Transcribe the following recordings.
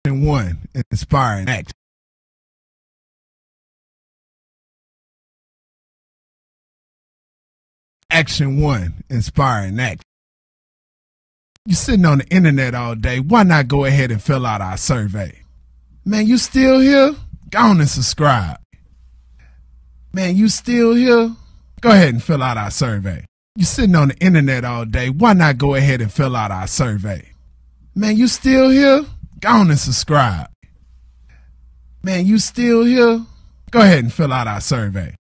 Action 1, inspiring action. Action 1, inspiring action. You sitting on the internet all day, why not go ahead and fill out our survey? Man, you still here? Go on and subscribe. Man, you still here? Go ahead and fill out our survey. You sitting on the internet all day, why not go ahead and fill out our survey? Man, you still here? Go on and subscribe. Man, you still here? Go ahead and fill out our survey.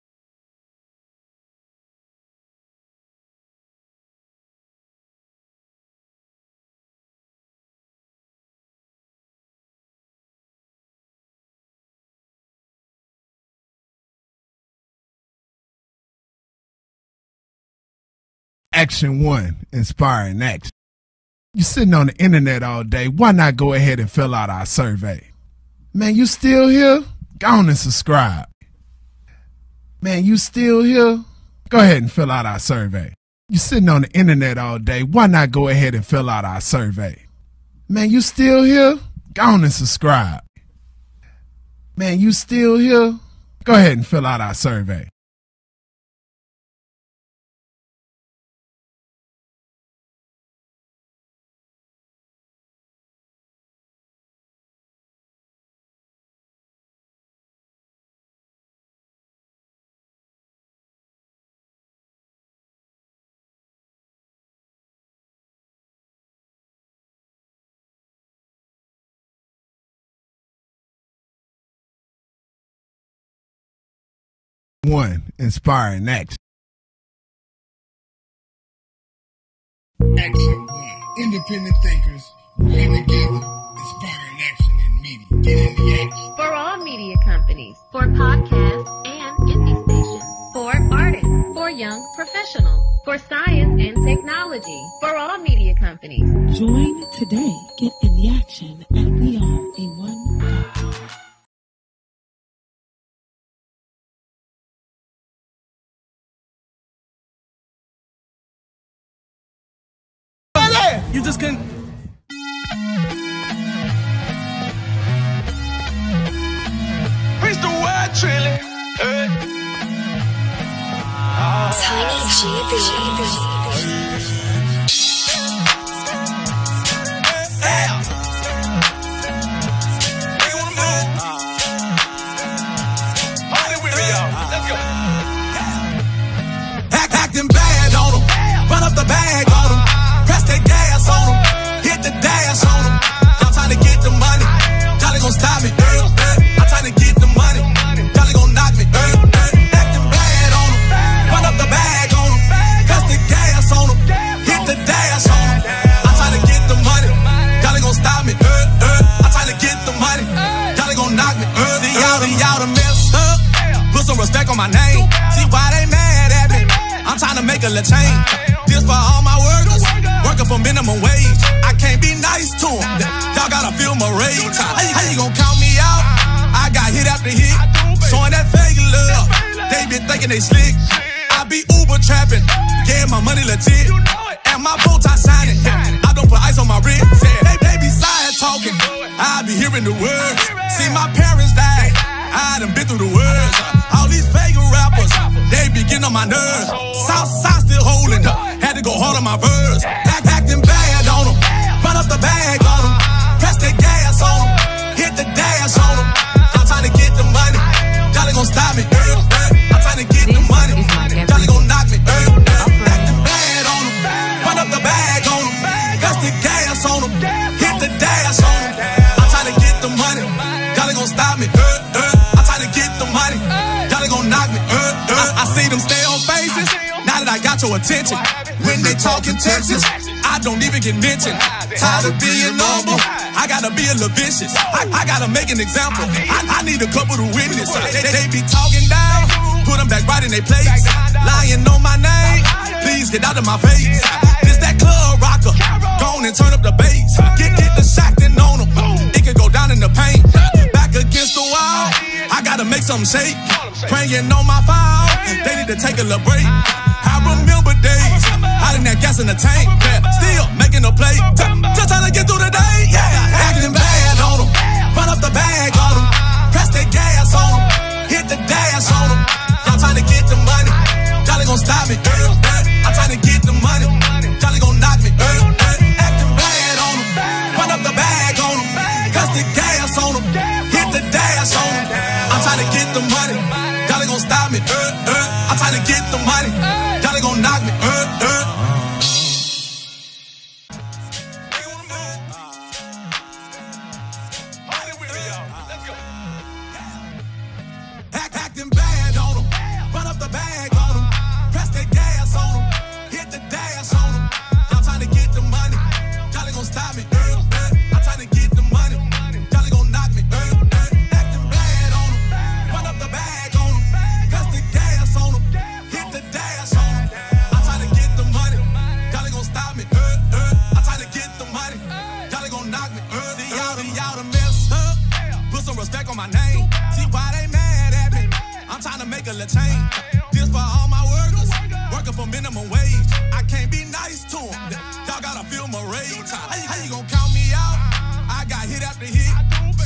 Action 1, inspiring action. You sitting on the internet all day, why not go ahead and fill out our survey? Man, you still here? Go on and subscribe. Man, you still here? Go ahead and fill out our survey. You sitting on the internet all day, why not go ahead and fill out our survey? Man, you still here? Go on and subscribe. Man, you still here? Go ahead and fill out our survey. One, inspiring action. Action 1. Independent thinkers working together, inspiring action in media. Get in the action. For all media companies, for podcasts and indie stations, for artists, for young professionals, for science and technology, for all media companies. Join today. Get in the action at weareA1.com. You just couldn't. Preach the word, Trilly. Tiny GB. Acting bad on them. Run up the bag on them. Press that gas on them. Hit the dash on them. Y'all trying to get the money. Y'all ain't gon' stop me. I'm trying to get the money. Y'all ain't gon' knock me. Acting bad on them. Run up the bag on them. Press the gas on them. Hit the dash on them. I'm trying to get the money. Y'all ain't gon' stop me. I'm trying to get the money. Y'all ain't gon' knock me. See y'all done messed up. Put some respect on my name. See why they mad at me. I'm trying to make a little change. This for all my workers, working for minimum wage. I can't be nice to them. Y'all gotta feel my rage. How you gonna count me out? I got hit after hit, showing that fake love. They been thinking they slick. I be Uber trapping, yeah, my money legit, and my bow tie shining. I don't put ice on my wrist. They be side talking, I be hearing the words. See my parents die, I done been through the words. All these fake rappers, they be getting on my nerves. Southside still holding up, had to go hard on my verse. Acting bad on them, run up the bag on them. Press the gas on them, hit the dash on them. I'm trying to get the money, y'all ain't gon' stop me. I'm trying to get the money, y'all ain't gon' knock me. Acting bad on them, run up the bag on them. Press the gas on them, hit the dash on them. I'm trying to get the money, y'all ain't gon' stop me. I'm trying to get the money, y'all ain't gon' knock me. I see them stay on faces. Now that I got your attention, when they talking Texas, I don't even get mentioned. Tired of being normal, I gotta be a little vicious. I gotta make an example. I need a couple to witness. They be talking down, put them back right in their place. Lying on my name, please get out of my face. This that club rocker, go on and turn up the bass. Get the shotgun on them, it can go down in the paint. Back against the wall, I gotta make something shake. Praying on my phone, they need to take a little break. I remember days, hiding that gas in the tank. Still making a play, just trying to get through the day. Yeah, acting bad on them. the money. Y'all ain't gon' stop me. I'm trying to get the money. Y'all ain't gon' knock me. Acting bad on them. Run up the bag on them. Press that gas on them. Hit the dash on them. Y'all trying to get the money. Y'all ain't gon' stop me. I'm trying to get the money. Y'all ain't gon' knock me. Acting bad on them. Run up the bag on them. Press the gas on them. Hit the dash on them. I'm trying to get the money. Y'all ain't gon' stop me. I'm trying to get the money. Y'all ain't gon' knock me. See y'all done messed up. Put some respect on my name. See why they mad at me. I'm trying to make a little change. This for all my workers, working for minimum wage. I can't be nice to them. Y'all gotta feel my rage. How you gonna count me out? I got hit after hit,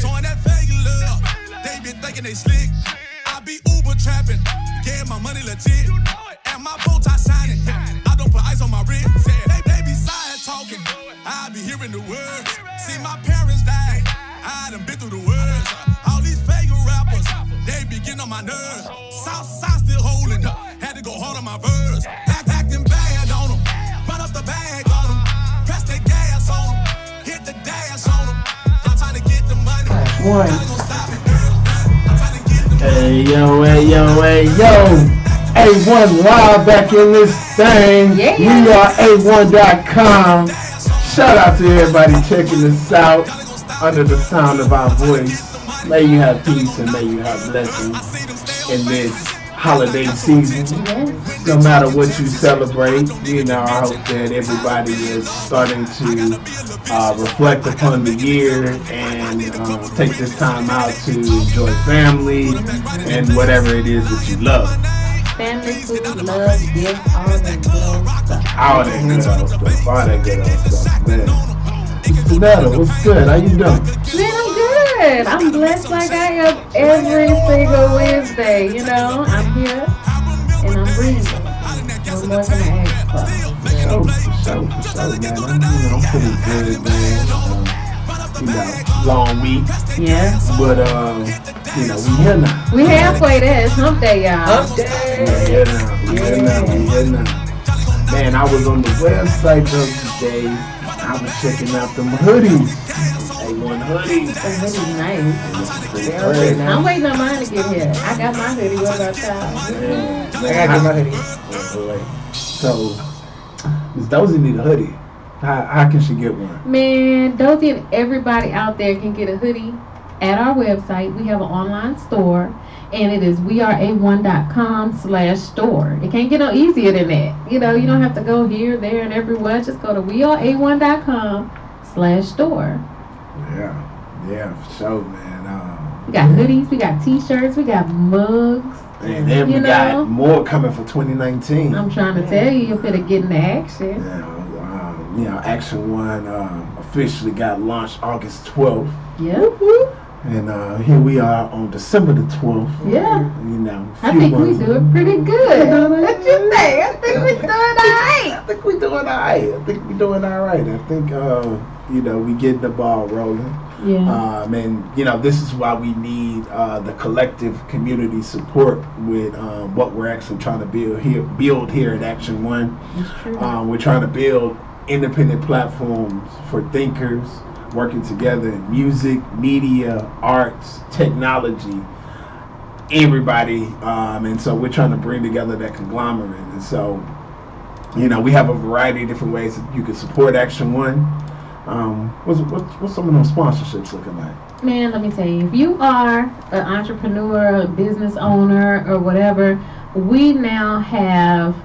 showing that fake love. They been thinking they slick. I be Uber trapping, getting my money legit. And my bow tie shining. I don't put ice on my wrist. They be side talking. I be hearing the words. See my parents die. I done been through the words. All these fake rappers, they be getting on my nerves. Southside still holding. Had to go hard on my verse. Acting bad on them. Run up the bag on them. Press that gas on them. Hit the dash on them. I'm trying to get the money. One. Y'all gonna stop me. I'm trying to get the money. Hey yo. A1 live back in this thing. Yeah. We are A1.com. Shout out to everybody checking us out under the sound of our voice. May you have peace and may you have blessings in this holiday season. No matter what you celebrate, I hope that everybody is starting to reflect upon the year and take this time out to enjoy family and whatever it is that you love. Family, food, love, gifts, all that good old stuff. All that good old stuff, man. Janetta, what's good? How you doing? Man, I'm good. I'm blessed like I am every single Wednesday. I'm here and I'm breathing. No more than I ask for. For sure, man. I'm pretty good, man. Long week. Yeah. But, we here now. We halfway there. It's hump day, y'all. Hump day. We here now. Man, I was on the website the other day. I was checking out them hoodies. A1 hoodies. The hoodie's nice. I'm waiting on mine to get here. I got my hoodie. What about y'all? I gotta get my hoodie. So, Ms. Dozy need a hoodie. How can she get one? Man, Dozy and everybody out there can get a hoodie at our website. We have an online store, and it is weareA1.com/store. It can't get no easier than that. You don't have to go here, there, and everywhere. Just go to weareA1.com/store. Yeah, for sure, man. We got hoodies, we got t-shirts, we got mugs. And then we got more coming for 2019. I'm trying to tell you, you're finna get into action. Action 1 officially got launched August 12th. Yep. And here we are on December the 12th. Yeah. I think we do it pretty good. What you think? I think we're doing all right. I think we're doing all right. I think, we getting the ball rolling. Yeah. And, this is why we need the collective community support with what we're actually trying to build here at Action 1. That's true. We're trying to build independent platforms for thinkers working together in music, media, arts, technology, everybody. And so we're trying to bring together that conglomerate. And so, we have a variety of different ways that you can support Action 1. What's some of those sponsorships looking like? Man, let me tell you, if you are an entrepreneur, a business owner, or whatever, we now have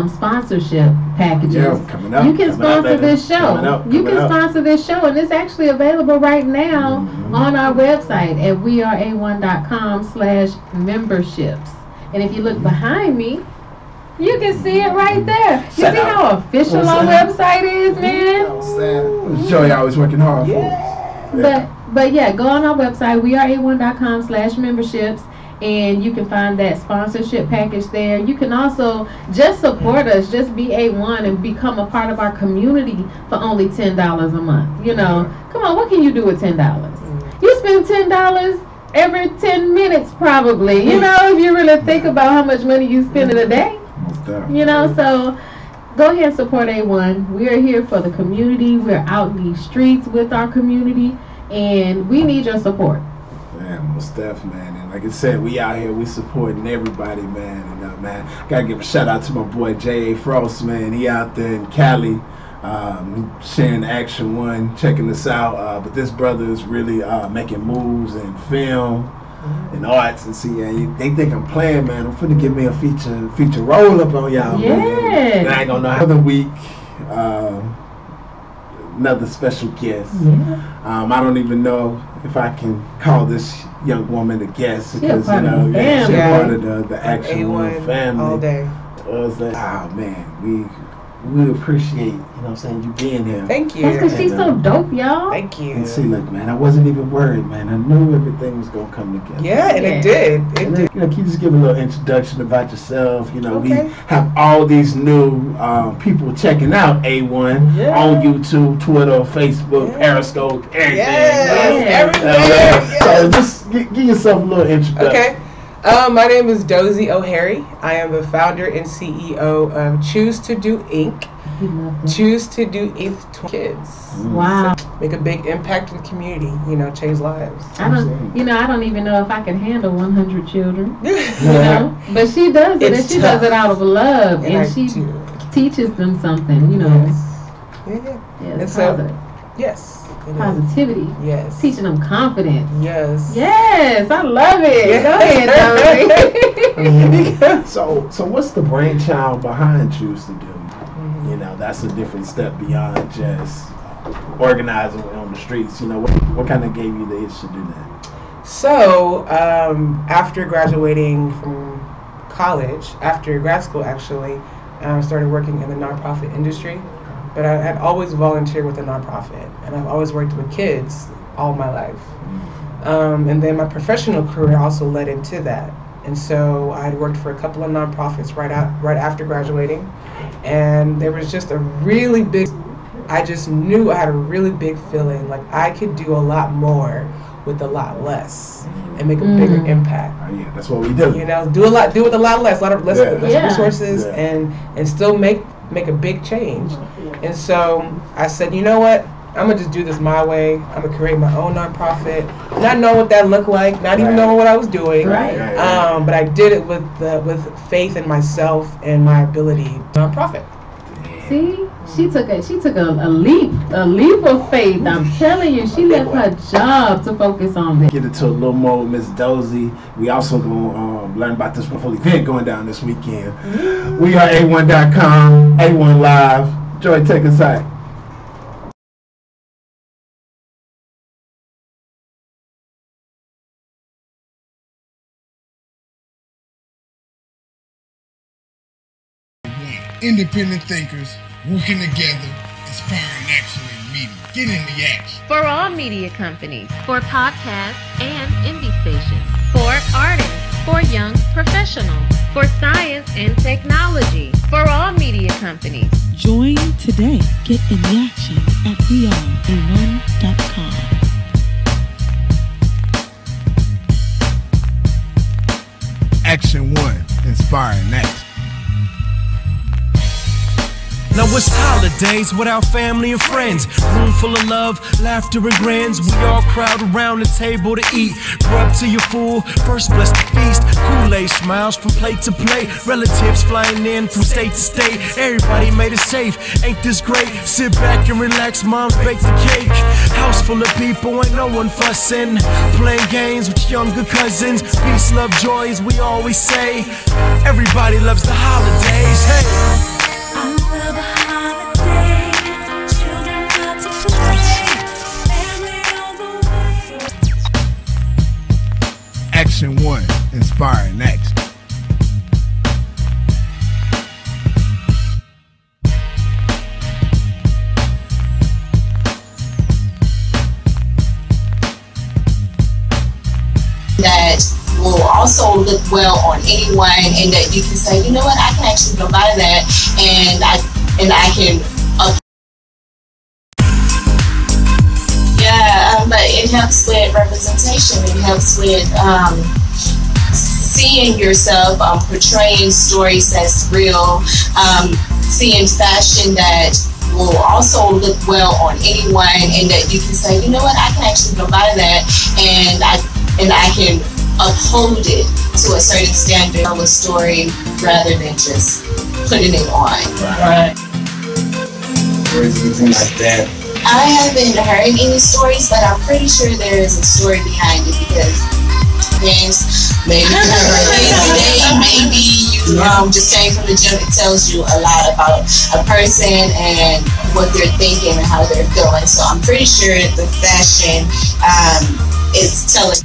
sponsorship packages. Yeah, coming up. You can sponsor this show. You can sponsor this show, and it's actually available right now on our website at weareA1.com/memberships. And if you look behind me, you can see it right there. You see how official our website is, man? Joey always working hard for us. But yeah, go on our website, weareA1.com/memberships, and you can find that sponsorship package there. You can also just support us, just be A1 and become a part of our community for only $10 a month. Come on, what can you do with $10? You spend $10 every 10 minutes probably. You know, if you really think about how much money you spend in a day. You know, so go ahead and support A1. We are here for the community. We're out in these streets with our community, and we need your support. Man, most definitely, man. And like I said, we out here, we supporting everybody, man. And man, gotta give a shout out to my boy J.A. Frost, man. He out there in Cali, sharing Action 1, checking us out. But this brother is really making moves in film and arts, and see, they think I'm playing, man. I'm finna give me a feature roll up on y'all, man. And I ain't gonna know another week. Another special guest. I don't even know if I can call this young woman a guest, because you know, she's part of the Action 1 family. All day. Oh man, we appreciate, you know what I'm saying, you being here. Thank you. That's because she's so dope, y'all. Thank you. And see, look, man, I wasn't even worried, man. I knew everything was gonna come together. Yeah, and it did. It did. You know, can you just give a little introduction about yourself? You know, we have all these new people checking out A1 on YouTube, Twitter, Facebook, Periscope, everything. Everywhere. So just give yourself a little introduction. Okay. My name is Dozie O'Harry. I am the founder and CEO of Choose to Do Inc. Choose to Do Inc. Kids. Wow. So make a big impact in the community. You know, change lives. I don't even know if I can handle 100 children. You know, but she does it, and she does it out of love, and she teaches them something. You know. And so, yes. Positivity. Yes. Teaching them confidence. Yes. Yes, I love it. Go ahead, Dozie. So what's the brainchild behind Choose to Do? You know, that's a different step beyond just organizing on the streets. You know, what kind of gave you the itch to do that? So after graduating from college, after grad school actually, I started working in the nonprofit industry. But I had always volunteered with a nonprofit, and I've always worked with kids all my life. And then my professional career also led into that. And so I had worked for a couple of nonprofits right after graduating, and there was just a really big, I just knew I had a really big feeling like I could do a lot more with a lot less and make a bigger impact. Yeah, that's what we do. You know, do with a lot less resources, and still make a big change. And so I said, you know what? I'm gonna just do this my way. I'm gonna create my own nonprofit. Not know what that looked like, not even knowing what I was doing. But I did it with faith in myself and my ability to nonprofit. See, she took a leap of faith. I'm telling you, she left her job to focus on this. Get into a little more with Miss Dozie. We also gonna learn about this wonderful event going down this weekend. We are A1.com, A1 Live. Joy, take us out. Independent thinkers working together, inspiring action and media. Get in the action. For all media companies, for podcasts and indie stations, for artists, for young professionals, for science and technology, for all media companies. Join today. Get in the action at weareA1.com. Action 1, inspiring action. Now it's holidays without family and friends. Room full of love, laughter and grins. We all crowd around the table to eat. Grub till you're full, first bless the feast. Kool-Aid smiles from plate to plate. Relatives flying in from state to state. Everybody made it safe, ain't this great? Sit back and relax, mom baked the cake. House full of people, ain't no one fussing. Playing games with younger cousins. Peace, love, joy, as we always say. Everybody loves the holidays, hey. Action 1, inspiring action. That will also look well on anyone, and that you can say, you know what, I can actually go buy that, and I can but it helps with representation. It helps with seeing yourself, portraying stories that's real, seeing fashion that will also look well on anyone, and that you can say, you know what, I can actually go buy that, and I can uphold it to a certain standard of a story rather than just putting it on. Right. Or anything like that. I haven't heard any stories, but I'm pretty sure there is a story behind it, because maybe you have a lazy day, maybe you just came from the gym. It tells you a lot about a person and what they're thinking and how they're feeling. So I'm pretty sure the fashion is telling.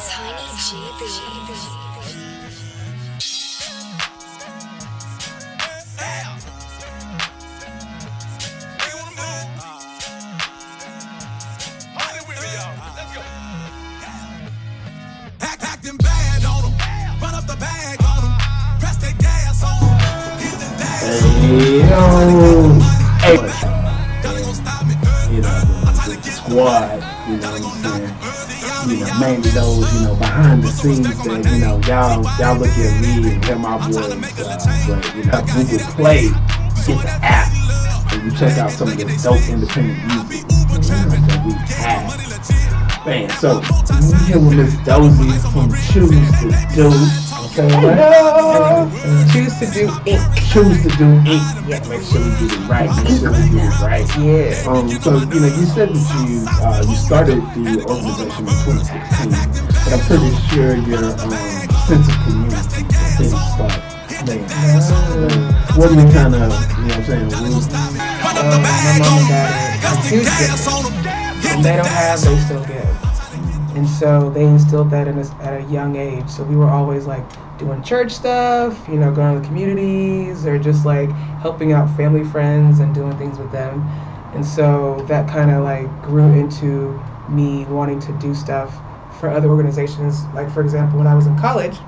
Tiny GB. Acting bad on them, run up the bag on them, press that gas on them, hit the dash. Hey, you know, the squad, you know what I'm saying? You know, mainly those, you know, behind the scenes that, you know, y'all look at me and hear my voice, but, you know, Google Play, you get the app, and you check out some of the dope independent music that we have. Man, so, we here with Miss Dozy from Choose to Do. Choose to Do Inc. Choose to Do Inc. Yeah, make sure we do it right. Make sure we do it right. Yeah. So you know, you said that you started the organization in 2016, but I'm pretty sure your sense of community didn't start there. What do you kind of, you know what I'm saying? My mom and dad are huge difference. When they don't have, they still give. And so they instilled that in us at a young age. So we were always like doing church stuff, you know, going to the communities, or just like helping out family friends and doing things with them. And so that kind of like grew into me wanting to do stuff for other organizations. Like, for example, when I was in college,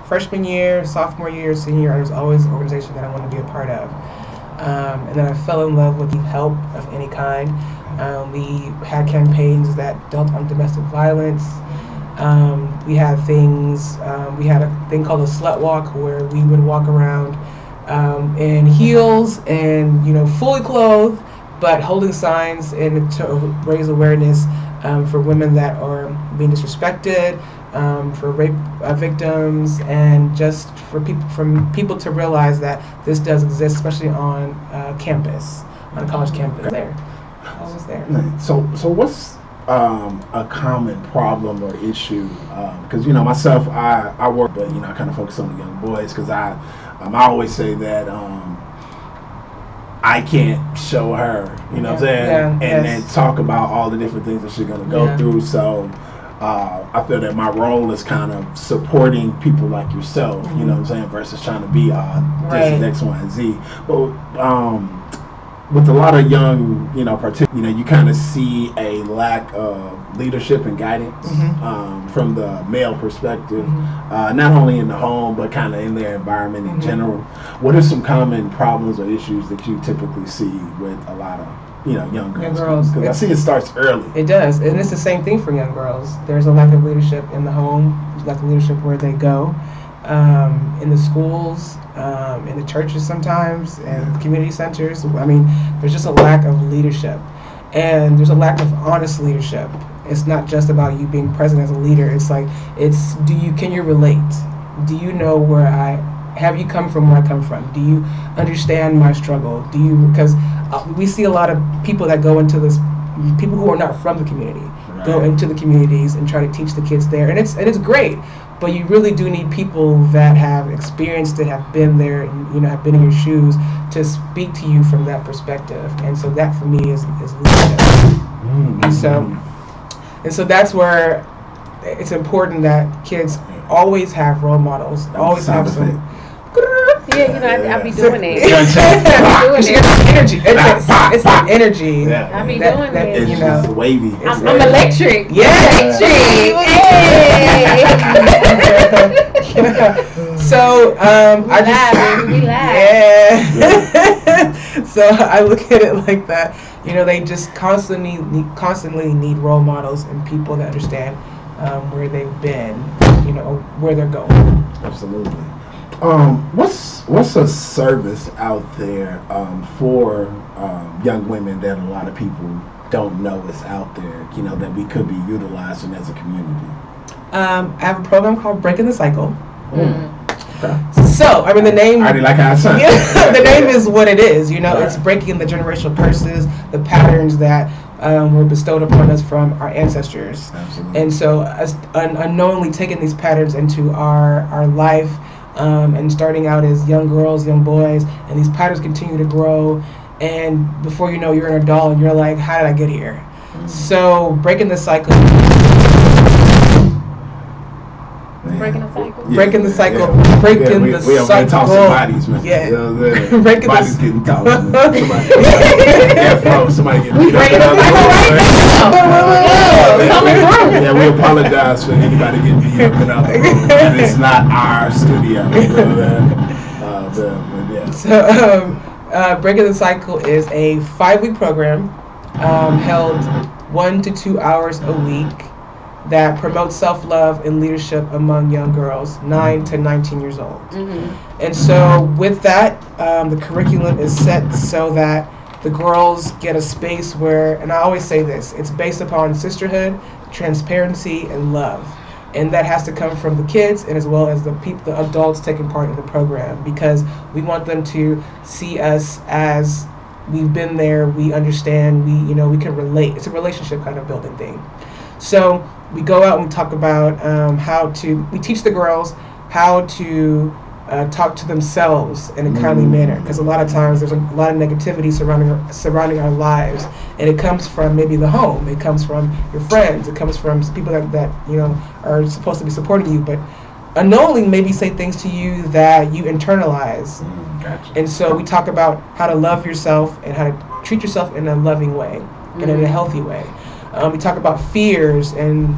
freshman year, sophomore year, senior year, there was always an organization that I wanted to be a part of. And then I fell in love with help of any kind. We had campaigns that dealt on domestic violence. We had things, we had a thing called a slut walk, where we would walk around in heels and, you know, fully clothed, but holding signs and to raise awareness for women that are being disrespected, for rape victims, and just for people to realize that this does exist, especially on campus, on a college campus. There. There. So what's a common problem or issue? Because, you know, myself, I work, but, you know, I kind of focus on the young boys, because I always say that I can't show her, you know what I'm saying, and then talk about all the different things that she's going to go through. So I feel that my role is kind of supporting people like yourself, you know what I'm saying, versus trying to be this is X, Y, and Z. But with a lot of young, you know, you kind of see a lack of leadership and guidance from the male perspective, not only in the home, but kind of in their environment in general. What are some common problems or issues that you typically see with a lot of, you know, young girls? Because I see it starts early. It does, and it's the same thing for young girls. There's a lack of leadership in the home, there's a lack of leadership where they go, in the schools, in the churches sometimes, and community centers. I mean, there's just a lack of leadership, and there's a lack of honest leadership. It's not just about you being present as a leader. It's like, can you relate? Do you know have you come from where I come from? Do you understand my struggle? Because we see a lot of people that go into this, people who are not from the community, go into the communities and try to teach the kids there, and it's great. But you really do need people that have experienced it, have been there, and, you know, have been in your shoes to speak to you from that perspective. And so that for me is leadership. And so that's where it's important that kids always have role models, always have some. I be doing it. Energy. It's the energy. I be doing it. It's just wavy. I'm electric. Yeah. Electric. So we laugh. Yeah. So I look at it like that. They just constantly need role models and people that understand where they've been, where they're going. Absolutely. What's a service out there for young women that a lot of people don't know is out there, that we could be utilizing as a community? I have a program called Breaking the Cycle. Okay. So, the name... I already like how it sounds. The name is what it is, It's breaking the generational curses, the patterns that were bestowed upon us from our ancestors. Absolutely. And so, unknowingly taking these patterns into our life, and starting out as young girls, young boys, and these patterns continue to grow, and before you know, you're an adult, and you're like, how did I get here? So, breaking the cycle... Breaking the cycle. Breaking the cycle. Breaking the cycle. We over tossing bodies, man. Yeah. Breaking bodies getting tossed. Somebody getting beat up. Yeah, we apologize for anybody getting beat up in other rooms. It's not our studio. So, Breaking the Cycle is a 5-week program held 1 to 2 hours a week that promotes self-love and leadership among young girls, 9 to 19 years old. And so with that, the curriculum is set so that the girls get a space where, and I always say this, it's based upon sisterhood, transparency, and love. And that has to come from the kids and as well as the adults taking part in the program, because we want them to see us as we've been there, we understand, we can relate. It's a relationship kind of building thing. So we go out and we talk about we teach the girls how to talk to themselves in a kindly manner, because a lot of times there's a lot of negativity surrounding our lives, and it comes from maybe the home, it comes from your friends, it comes from people that are supposed to be supporting you, but unknowingly maybe say things to you that you internalize. Gotcha. And so we talk about how to love yourself and how to treat yourself in a loving way and in a healthy way. We talk about fears and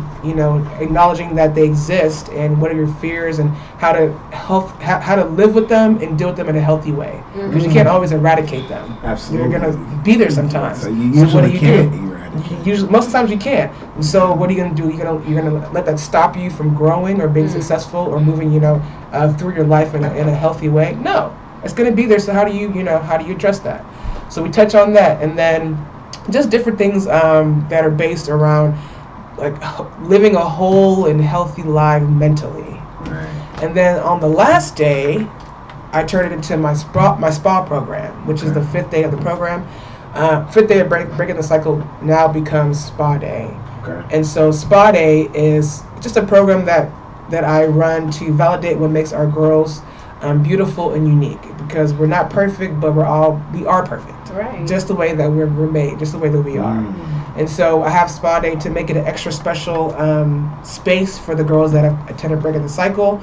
acknowledging that they exist and what are your fears and how to live with them and deal with them in a healthy way, because you can't always eradicate them. Absolutely. You're gonna be there sometimes. So you usually can't eradicate. Most of the times you can't. And so what are you gonna do? You're gonna let that stop you from growing or being successful or moving through your life in a healthy way? No, it's gonna be there. So how do you address that? So we touch on that, and then just different things that are based around like living a whole and healthy life mentally. Right. And then on the last day, I turned it into my spa program, which is the 5th day of the program. 5th day of Breaking the Cycle now becomes Spa Day. Okay. And so Spa Day is just a program that I run to validate what makes our girls beautiful and unique, because we're not perfect, but we are perfect. Right. Just the way that we're made, just the way that we are. And so I have Spa Day to make it an extra special space for the girls that have attended Breaking the Cycle.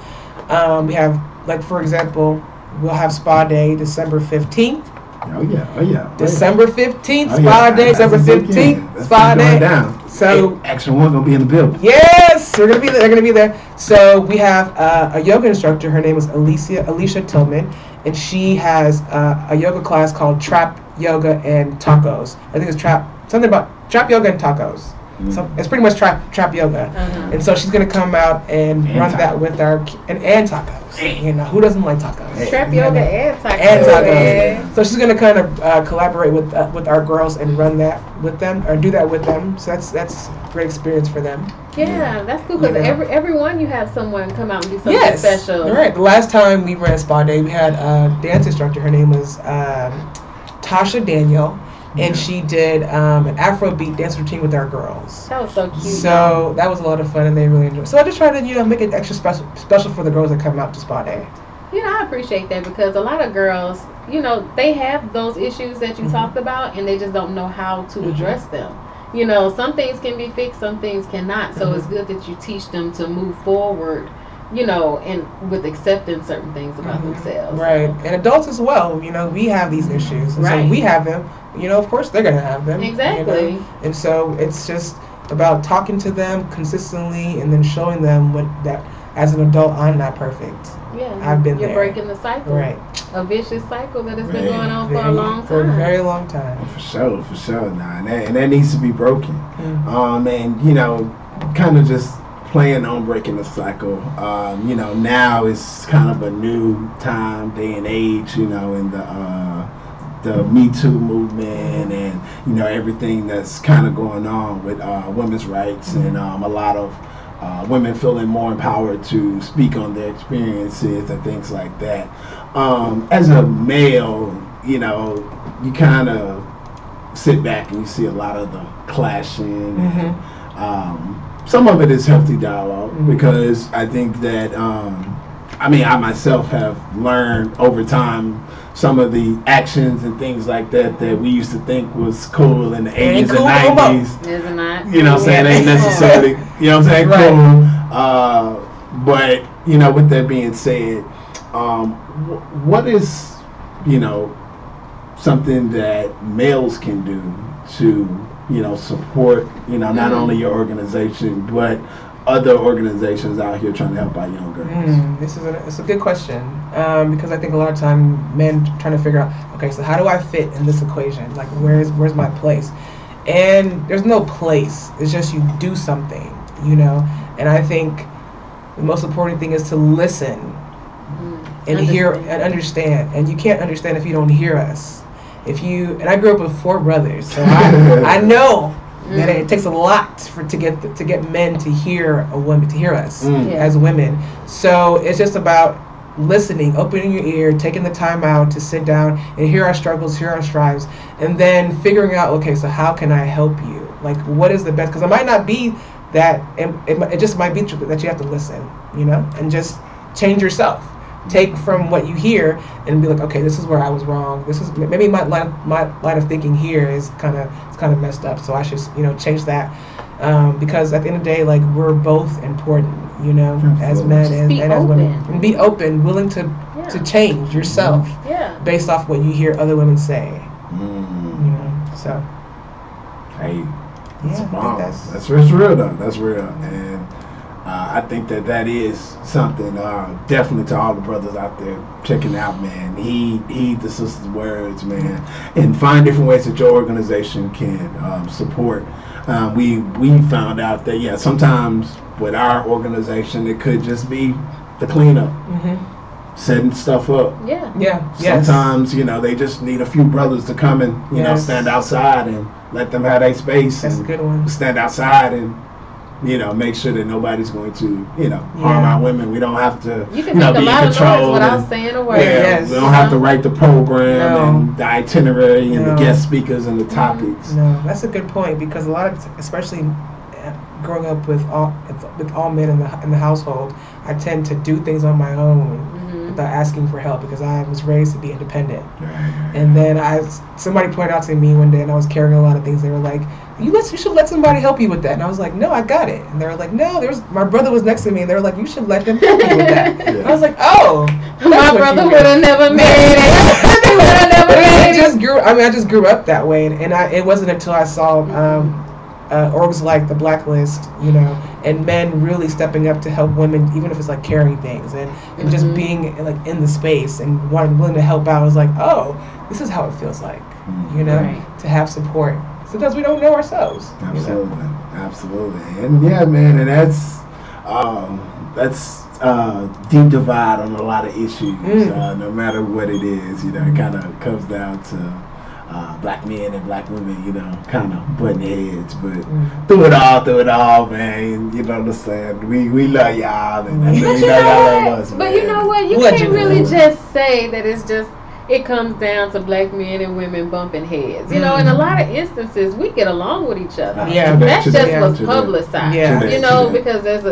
We have, like, for example, we'll have Spa Day December 15th. Oh yeah. December 15th, Spa Day, December 15th, Spa Day. So Action 1 gonna be in the building. Yes, they're gonna be there. So we have a yoga instructor. Her name is Alicia Tillman, and she has a yoga class called Trap Yoga and Tacos. I think it's something about Trap Yoga and Tacos. So it's pretty much trap yoga, and so she's gonna come out and run tacos. That with and tacos. Who doesn't like tacos? Trap yoga and tacos. And tacos. So she's gonna kind of collaborate with our girls and run that with them, or do that with them. So that's a great experience for them. Yeah, that's cool, because everyone you have someone come out and do something Yes. special. All right. The last time we ran Spa Day, we had a dance instructor. Her name was Tasha Daniel. And she did an Afrobeat dance routine with our girls. That was so cute. So that was a lot of fun, and they really enjoyed it. So I just try to make it extra special for the girls that come out to Spa Day. I appreciate that, because a lot of girls, they have those issues that you talked about, and they just don't know how to address them. Some things can be fixed, some things cannot. So it's good that you teach them to move forward and with accepting certain things about themselves. Right. And adults as well, we have these issues. And Right. so we have them, of course they're going to have them. Exactly. And so it's just about talking to them consistently and then showing them that as an adult, I'm not perfect. Yeah. I've been You're there. breaking the cycle. Right. A vicious cycle that has been Right. going on for a long time. For a very long time. For sure. Nah, and that needs to be broken. Mm. And kind of just playing on breaking the cycle. Now it's kind of a new time, day and age. In the Me Too movement and everything that's kind of going on with women's rights and a lot of women feeling more empowered to speak on their experiences and things like that. As a male, you kind of sit back and you see a lot of the clashing. And, some of it is healthy dialogue because I think that, I myself have learned over time some of the actions and things like that we used to think was cool in the 80s and 90s. Is it not? You know what I'm saying? Ain't necessarily, you know what I'm saying? Right. Cool. But, with that being said, what is, something that males can do to, support, not only your organization, but other organizations out here trying to help out young girls? It's a good question because I think a lot of time men trying to figure out, okay, so how do I fit in this equation? Like, where's my place? And there's no place. It's just you do something, And I think the most important thing is to listen and hear and understand. And you can't understand if you don't hear us. And I grew up with 4 brothers, so I know that it takes a lot to get men to hear a woman, to hear us as women. So it's just about listening, opening your ear, taking the time out to sit down and hear our struggles, hear our strives, and then figuring out, okay, so how can I help you? Like, what is the best? Because it might not be that, it just might be that you have to listen, and just change yourself. Take from what you hear and be like, okay, this is where I was wrong. This is maybe my line of thinking here is kind of messed up. So I should change that because at the end of the day, like, we're both important, as men and as women, and be open, willing to change yourself based off what you hear other women say. So hey, it's a I bomb. think That's real though. That's real, and I think that is something definitely to all the brothers out there checking out, man. Heed the sister's words, man, and find different ways that your organization can support. We found out that sometimes with our organization it could just be the cleanup, setting stuff up. Sometimes they just need a few brothers to come and stand outside and let them have their space. That's a good one. Stand outside and make sure that nobody's going to, harm our women. We don't have to, you can make a be lot in control. Of without saying a word. We don't have to write the program and the itinerary and the guest speakers and the topics. No, that's a good point because a lot of, especially growing up with all men in the household, I tend to do things on my own without asking for help because I was raised to be independent. And then somebody pointed out to me one day, and I was carrying a lot of things. They were like, you should let somebody help you with that. And I was like, no, I got it. And they were like, no, my brother was next to me, and they were like, you should let him help you with that. And I was like, oh, my brother would have never married it. He would have never married it. I just grew up that way, and it wasn't until I saw orgs like the Blacklist, and men really stepping up to help women, even if it's like carrying things and just being like in the space and willing to help out. I was like, oh, this is how it feels like, to have support. Sometimes we don't know ourselves. Absolutely, and man, and that's deep divide on a lot of issues. No matter what it is, it kind of comes down to black men and black women, kind of butting heads, but through it all, man, you know what I'm saying? We love y'all, and I know y'all love us, But you know what? You can't really just say that it's just, it comes down to black men and women bumping heads. In a lot of instances, we get along with each other. That's just what's publicized. Because there's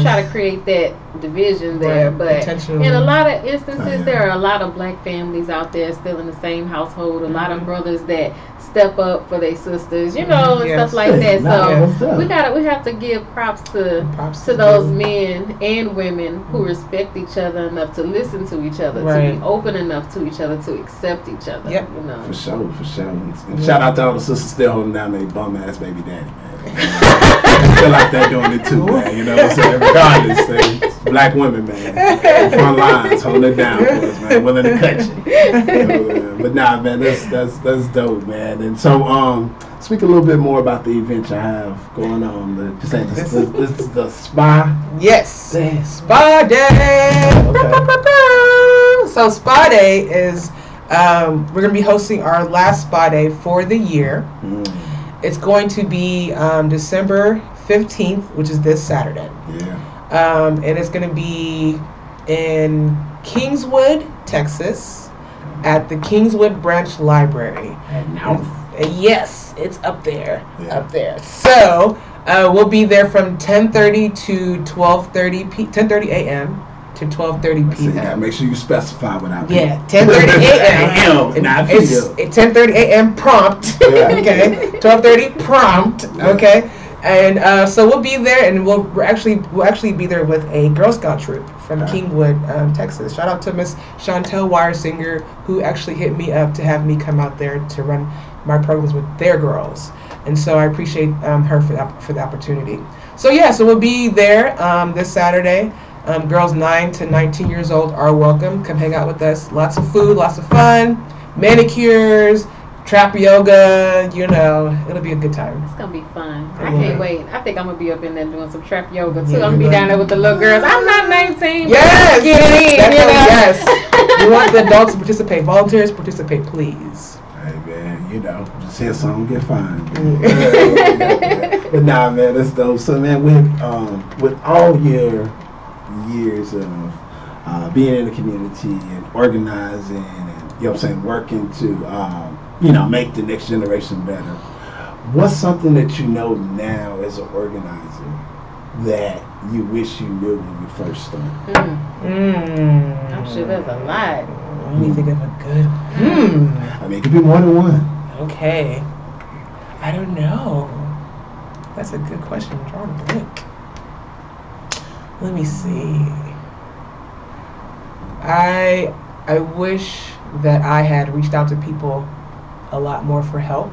try to create that division there. But in a lot of instances, there are a lot of black families out there still in the same household. A lot of brothers that step up for their sisters, you know, and Yes. stuff like that. Yes. So we have to give props to those men and women who respect each other enough to listen to each other, to be open enough to each other, to accept each other. Yep. You know. For sure. And shout out to all the sisters still holding down their bum ass baby daddy, man. I feel like they're doing it too, man. You know what I'm saying? Regardless, it's black women, man. Front lines holding it down for us, man. Willing to cut you. But nah, man, that's dope, man. And so, speak a little bit more about the event you have going on. This is the spa. Yes, Spa Day. Okay. So Spa Day is we're gonna be hosting our last Spa Day for the year. It's going to be December 15th, which is this Saturday. Yeah. And it's going to be in Kingswood, Texas, at the Kingswood Branch Library. Yes, it's up there. So we'll be there from 10:30 to 10:30 a.m. to 12:30 p.m. Yeah, make sure you specify what I mean. Yeah, 10:30 a.m. It's 10:30 a.m. prompt. Okay, 12:30 prompt. Okay, and so we'll be there, and we'll actually be there with a Girl Scout troop from Kingwood, Texas. Shout out to Miss Chantel Wiresinger, who actually hit me up to have me come out there to run my programs with their girls, and so I appreciate her for the opportunity. So so we'll be there this Saturday. Girls 9 to 19 years old are welcome. Come hang out with us. Lots of food, lots of fun, manicures, trap yoga. You know, it'll be a good time. It's gonna be fun. I can't wait. I think I'm gonna be up in there doing some trap yoga too. I'm gonna be down there with the little girls. I'm not 19. Yes, get in. Yes. We want the adults to participate. Volunteers participate, please. Hey man, you know, just hear something, get fined. But nah, man, that's dope. So man, with all your years of being in the community and organizing and, you know what I'm saying, working to make the next generation better, what's something that you know now as an organizer that you wish you knew when you first started? I'm sure there's a lot. Let me think of a good. I mean, it could be more than one. Okay. I don't know. That's a good question. I'm trying to think. Let me see. I wish that I had reached out to people a lot more for help,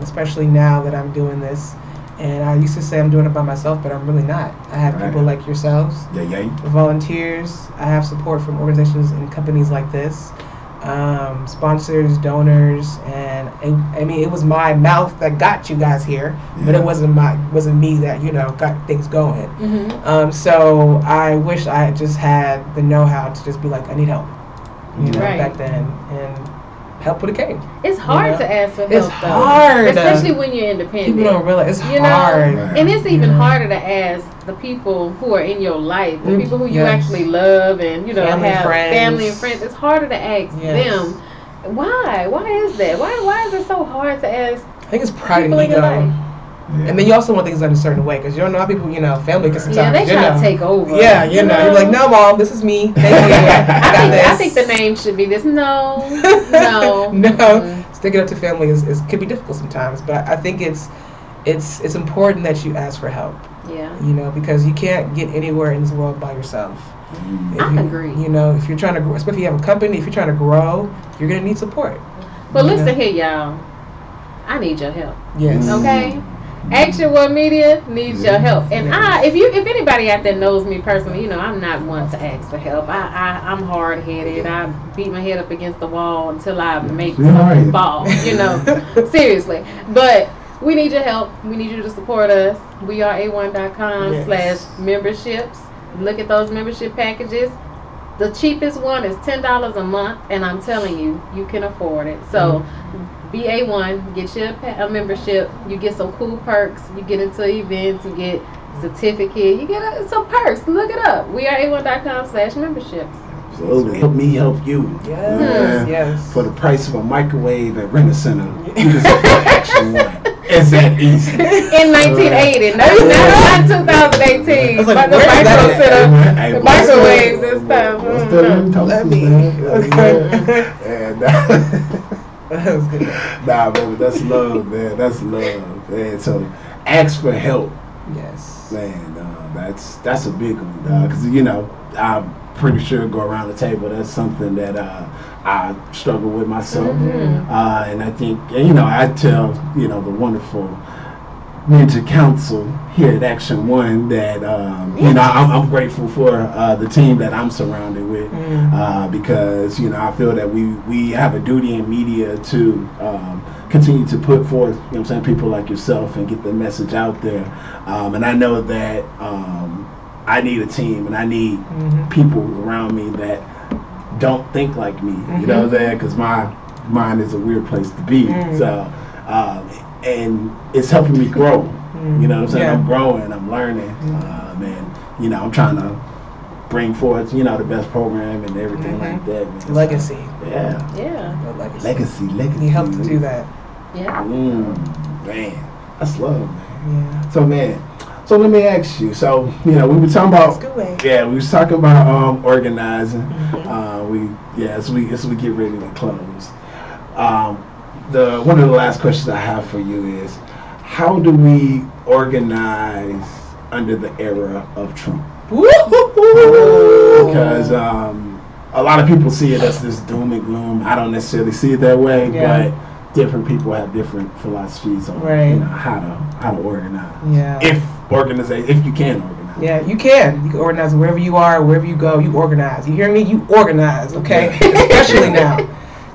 especially now that I'm doing this. And I used to say I'm doing it by myself, but I'm really not. I have people like yourselves, volunteers. I have support from organizations and companies like this, sponsors, donors, and I mean, it was my mouth that got you guys here, but it wasn't me that got things going. So I wish I just had the know-how to just be like, I need help, back then, and help would have came. It's hard to ask for help. It's hard, especially when you're independent. People don't realize it's hard, and it's even harder to ask the people who are in your life, the people who you actually love, and have family and friends. It's harder to ask them. Why is that? Why is it so hard to ask? I think it's pride and ego. And then you also want things done a certain way, because you don't know how people, family can sometimes. they try to take over. Yeah, you're like, no, mom, this is me. Thank you. I think the name should be this. No. Sticking up to family can be difficult sometimes, but I think it's important that you ask for help. Yeah. Because you can't get anywhere in this world by yourself. I agree. If you're trying to grow, especially if you have a company, if you're trying to grow, you're gonna need support. But listen here, y'all. I need your help. Yes. Okay. Action World Media needs your help, and if anybody out there knows me personally, I'm not one to ask for help. I'm hard headed. I beat my head up against the wall until I make something fall. Seriously. But we need your help. We need you to support us. WeareA1.com/memberships. Look at those membership packages. The cheapest one is $10 a month, and I'm telling you, you can afford it. So. BA1, get you a membership. You get some cool perks. You get into events. You get certificate. You get some perks. Look it up. WeareA1.com/memberships. Absolutely. Help me help you. Yes. For the price of a microwave at Rent-A-Center, you can support Action One. It's that easy. In 1980, not 2018. But the microwaves and stuff. And That was good. Nah, baby, that's love, man. That's love, man. So, ask for help. Yes. Man, that's a big one, because I'm pretty sure go around the table. That's something that I struggle with myself, and I think, I tell the wonderful Ninja Council here at Action One that I'm grateful for the team that I'm surrounded with, because I feel that we have a duty in media to continue to put forth people like yourself and get the message out there, and I know that I need a team and I need people around me that don't think like me, you know what I'm saying, because my mind is a weird place to be, so and it's helping me grow. You know what I'm saying? Yeah. I'm growing, I'm learning, and I'm trying to bring forth, the best program and everything like that. Man. Legacy. Yeah. Legacy. You help to do that. Yeah. Man, that's love, man. Yeah. So let me ask you. So we were talking about. Yeah, we was talking about organizing. As we get ready to close. One of the last questions I have for you is, how do we organize under the era of Trump? Because a lot of people see it as this doom and gloom. I don't necessarily see it that way, but different people have different philosophies on how to organize. Yeah. If you can organize. Yeah, you can. You can organize wherever you are, wherever you go. You organize. You hear me? You organize. Okay, especially now.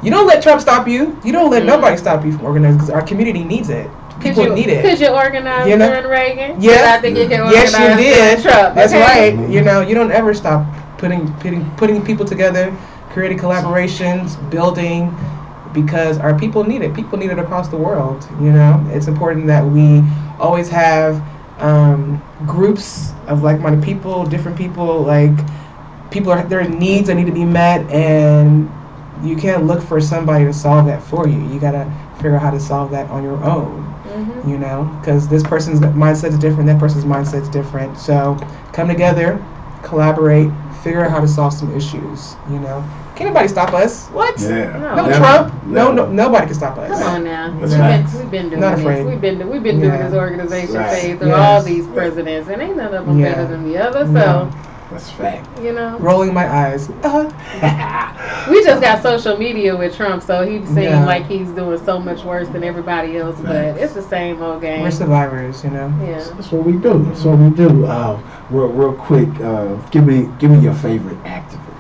You don't let Trump stop you. You don't let nobody stop you from organizing, because our community needs it. People need it. Could you organize during Reagan? Yes. I think you can organize yes, you did. Trump. That's right. You don't ever stop putting people together, creating collaborations, building, because our people need it. People need it across the world. It's important that we always have groups of like-minded people, different people. Like there are needs that need to be met, and you can't look for somebody to solve that for you. You gotta figure out how to solve that on your own. Because this person's mindset is different, that person's mindset is different. So come together, collaborate, figure out how to solve some issues. Can't anybody stop us? What? Yeah. No Trump. No, nobody can stop us. Come on now. We've been doing Not this. afraid. We've been doing this organization phase through all these presidents, and ain't none of them better than the other. So. That's fact. Rolling my eyes. We just got social media with Trump, so he seems like he's doing so much worse than everybody else, but it's the same old game. We're survivors, Yeah. That's what we do. That's what we do. Real quick, give me your favorite activist.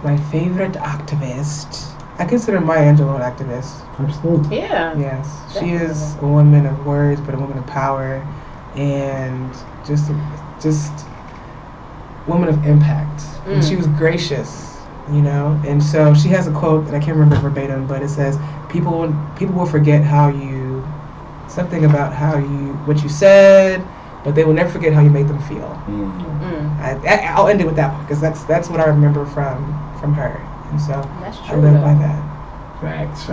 My favorite activist. I consider Maya Angelou an activist. Absolutely. Yeah. Yes. She is a woman of words, but a woman of power, and just woman of impact. And she was gracious, and so she has a quote, and I can't remember verbatim, but it says, people will forget what you said, but they will never forget how you made them feel. I'll end it with that one, because that's what I remember from her, and so I live by that. Facts.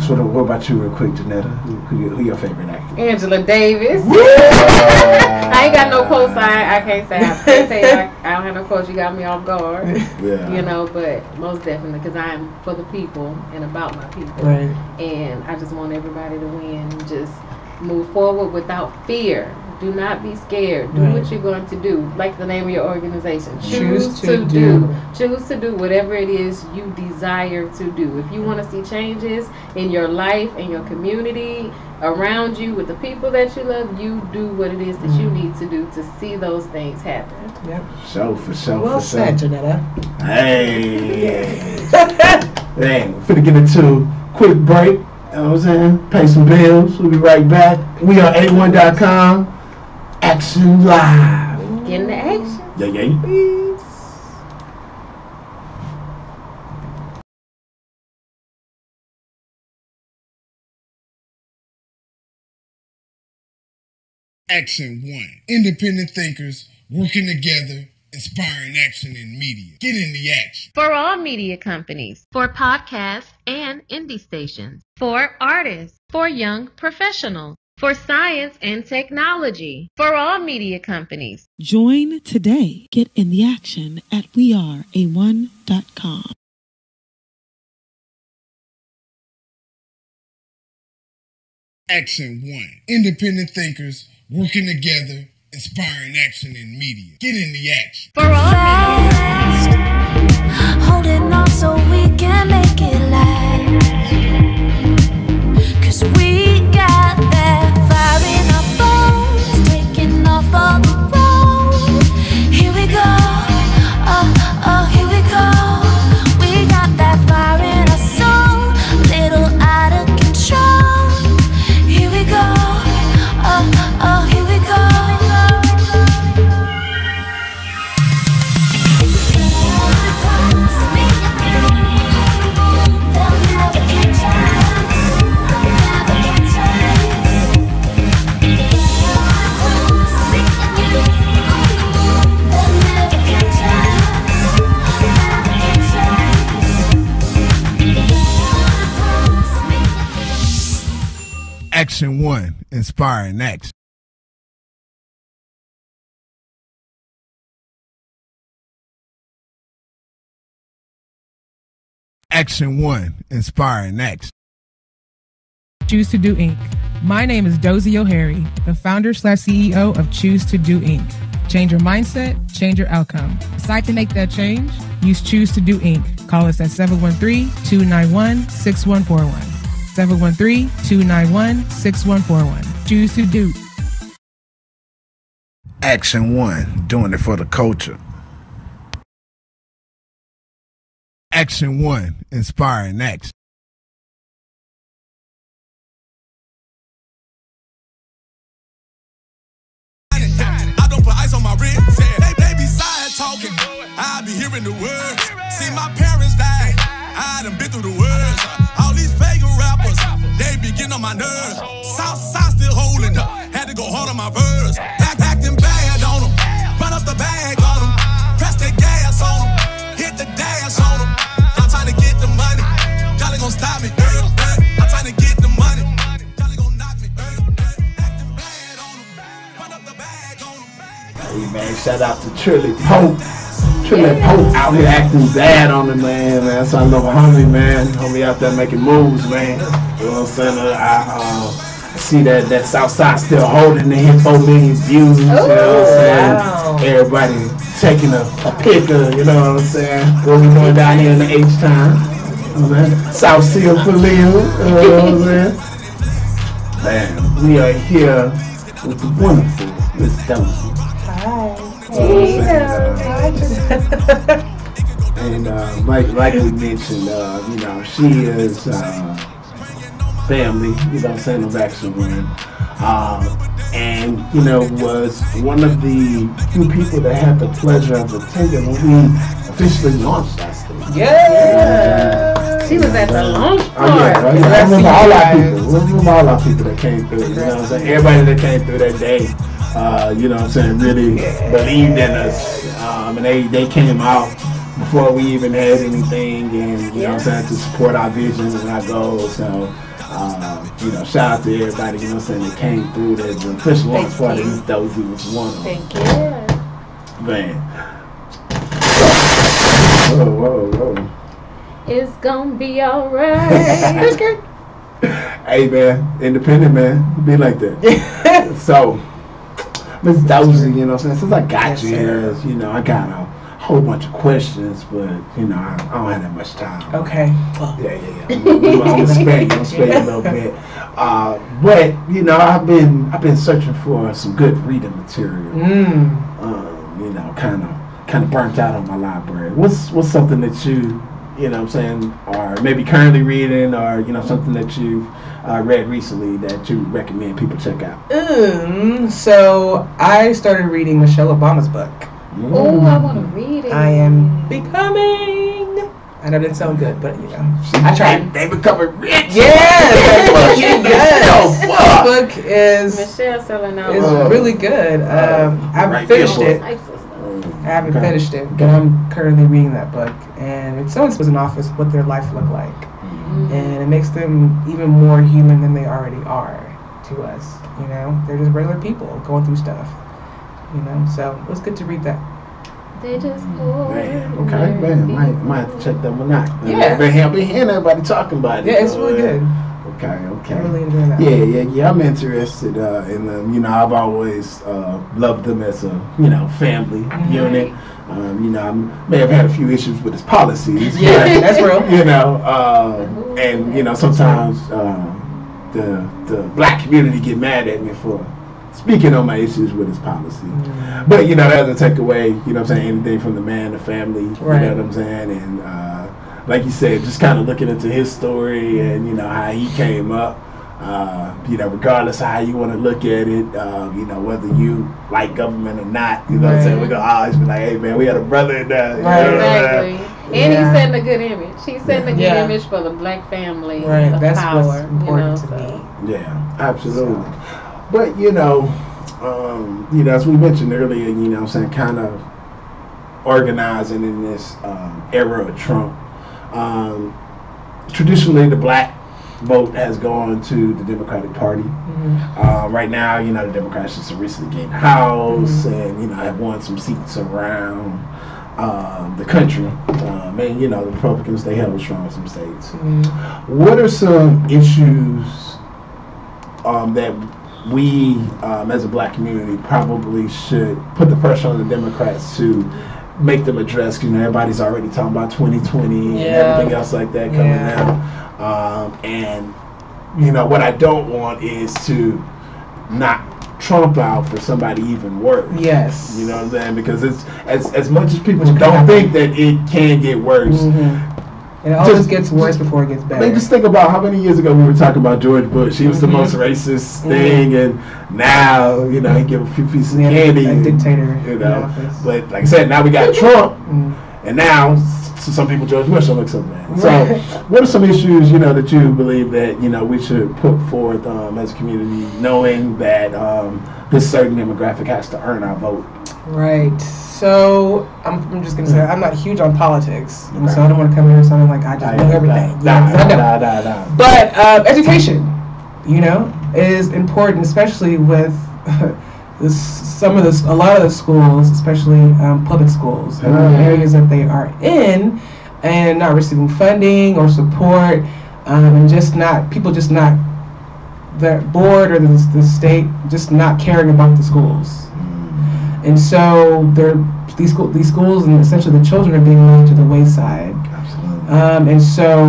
What about you, real quick, Janetta? Who your favorite actor? Angela Davis. I ain't got no cosign. I can't say I don't have no quotes. You got me off guard. Yeah. But most definitely, because I am for the people and about my people. Right. And I just want everybody to win. Just move forward without fear. Do not be scared. Do what you're going to do. Like the name of your organization. Choose to do. Choose to do whatever it is you desire to do. If you want to see changes in your life, in your community, around you, with the people that you love, you do what it is that you need to do to see those things happen. Yep. For sure. Well said, Janetta. Hey. Dang, we're finna get into a quick break. You know what I'm saying? Pay some bills. We'll be right back. We are A1.com. Action Live. Get into action. Yeah. Peace. Action One. Independent thinkers working together, inspiring action in media. Get in the action. For all media companies, for podcasts and indie stations, for artists, for young professionals, for science and technology, for all media companies. Join today. Get in the action at weareA1.com. Action 1. Independent thinkers working together, inspiring action in media. Get in the action. For all Fast, holding on so we can make it last. 'Cause we got that fire in our bones, taking off on the road. Here we go, oh, here we go. We got that fire in our soul, little out of control. Here we go, oh, here we go. Action 1, inspiring action. Action 1, inspiring action. Choose to Do Inc. My name is Dozie O'Harry, the founder/CEO of Choose to Do Inc. Change your mindset, change your outcome. Decide to make that change? Use Choose to Do Inc. Call us at 713-291-6141. 713-291-6141. Choose to Do. Action 1, doing it for the culture. Action 1, inspiring action. I don't put ice on my wrist. They be side talking. I be hearing the words. See my parents die. I done been through the words. All these fake rappers, they be getting on my nerves. Southside still holding up. Had to go hard on my verse. Acting bad on them. Run up the bag on them. Press the gas on them. Hit the dash on them. I'm trying to get the money. Y'all ain't gon' stop me. I'm trying to get the money. Y'all ain't gon' knock me. Acting bad on them. Run up the bag on them. Hey man, shout out to Trilly Pope. Trilly Pope out here acting bad on the man. That's our little homie, man. Homie out there making moves, man. You know what I'm saying? I see that Southside still holding the hit 4 million views. You know what I'm saying? Wow. Everybody taking a picture, you know what I'm saying? What we doing down here in the H-Town. You know what I'm saying? South Seal for Leo. You know what I'm saying? Man, we are here with the wonderful Miss Dozie. And like we mentioned, you know, she is family, you know what I'm saying, of Action 1. And, you know, was one of the few people that had the pleasure of attending when we officially launched that stage. Yeah! She was at the launch party. Oh, yeah. I remember all our people. I remember all our people that came through. You know what I'm saying? Everybody that came through that day, you know what I'm saying, really believed in us. And they came out before we even had anything, and you know what I'm saying, to support our vision and our goals. So, you know, shout out to everybody, you know what I'm saying, that came through the official launch party. Dozie was one of them. Thank you. Man. Whoa. It's gonna be alright. Hey man, independent man, be like that. So, Miss Dozie, you know what I'm saying, since I got you here, you know, I got a whole bunch of questions, but you know, I don't have that much time. Okay. Yeah. I'm gonna spare you a little bit. But you know, I've been searching for some good reading material. You know, kind of burnt out on my library. What's something that you know what I'm saying, or maybe currently reading, or you know, something that you've read recently that you recommend people check out? So I started reading Michelle Obama's book. Oh, I want to read it. I am becoming. I know it didn't sound good, but you know, I tried. They becoming rich. Yes, that book is Michelle selling out. It's really good. I haven't finished it. I haven't finished it, but I'm currently reading that book, and it's someone was in office, what their life looked like, and it makes them even more human than they already are to us. You know, they're just regular people going through stuff. You know, so it was good to read that. They just okay, man, might have to check that one out. Yeah, I've been hearing everybody talking about it. Yeah, it's really good. Okay. I really enjoy that. Yeah. I'm interested in them. You know, I've always loved them as a family unit. You know, I may have had a few issues with his policies. Yeah, that's real. You know, and you know, sometimes the black community get mad at me for speaking on my issues with his policy. But you know, that doesn't take away, you know what I'm saying, anything from the man, the family. Right. You know what I'm saying, and like you said, just kind of looking into his story and you know how he came up. You know, regardless of how you want to look at it, you know, whether you like government or not, you know what I'm saying, we're going to always be like, hey, man, we had a brother in there. Exactly. And he's setting a good image. He's setting a good image for the black family. Right, of that's power, what's important to me. Yeah, absolutely. But, you know, as we mentioned earlier, you know what I'm saying, kind of organizing in this era of Trump. Traditionally, the black vote has gone to the Democratic Party. Right now, you know, the Democrats just recently gained the House and, you know, have won some seats around the country. And, you know, the Republicans, they held strong in some states. What are some issues that we, as a black community, probably should put the pressure on the Democrats to make them address? You know, everybody's already talking about 2020 and everything else like that coming out. And you know what I don't want is to knock Trump out for somebody even worse. Yes. You know what I'm saying? Because it's as much as people don't think that it can get worse. It always gets worse before it gets better. I mean, just think about how many years ago we were talking about George Bush. He was the most racist thing, and now, you know, he give a few pieces of candy. A dictator. You know, but like I said, now we got Trump, and now to some people George Bush don't look so bad. So, what are some issues, you know, that you believe that, you know, we should put forth as a community, knowing that this certain demographic has to earn our vote? Right. So I'm just gonna say I'm not huge on politics, and so I don't want to come here sounding like I just know everything. Nah. But education, you know, is important, especially with a lot of the schools, especially public schools, areas that they are in, and not receiving funding or support, and the board or the state just not caring about the schools. And so these schools and essentially the children are being moved to the wayside. And so,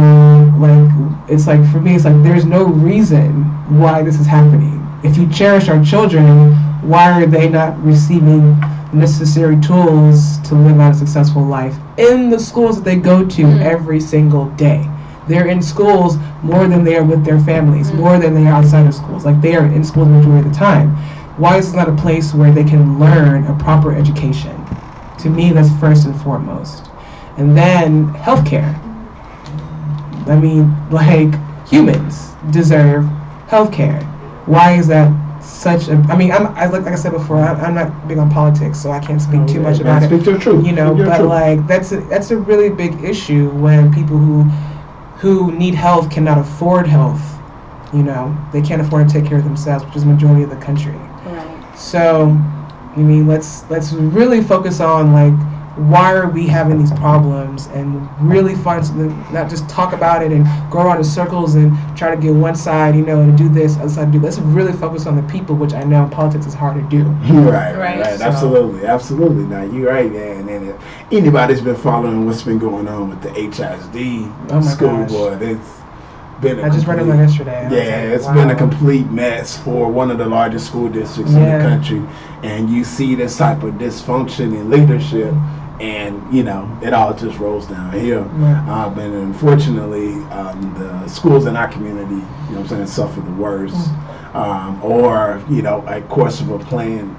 like, it's like, for me, it's like there's no reason why this is happening. If you cherish our children, why are they not receiving necessary tools to live out a successful life in the schools that they go to every single day? They're in schools more than they are with their families, more than they are outside of schools. Like, they are in school the majority of the time. Why is this not a place where they can learn a proper education? To me, that's first and foremost. And then healthcare. I mean, like, humans deserve healthcare. Why is that such a? I mean, like I said before, I'm not big on politics, so I can't speak too much about it. Speak to the truth. You know, but like that's a really big issue when people who need health cannot afford health. You know, they can't afford to take care of themselves, which is the majority of the country. Right. So, I mean, let's really focus on, like, why are we having these problems, and really find something, not just talk about it and go around in circles and try to get one side, you know, and do this, other side do. Let's really focus on the people, which I know in politics is hard to do. Right. So. Absolutely. Now, you're right, man. And if anybody's been following what's been going on with the HISD school board, it's been I just read it yesterday. It's been a complete mess for one of the largest school districts in the country, and you see this type of dysfunction in leadership, and you know it all just rolls downhill. And unfortunately, the schools in our community, you know what I'm saying, suffer the worst, or you know, a course of a plan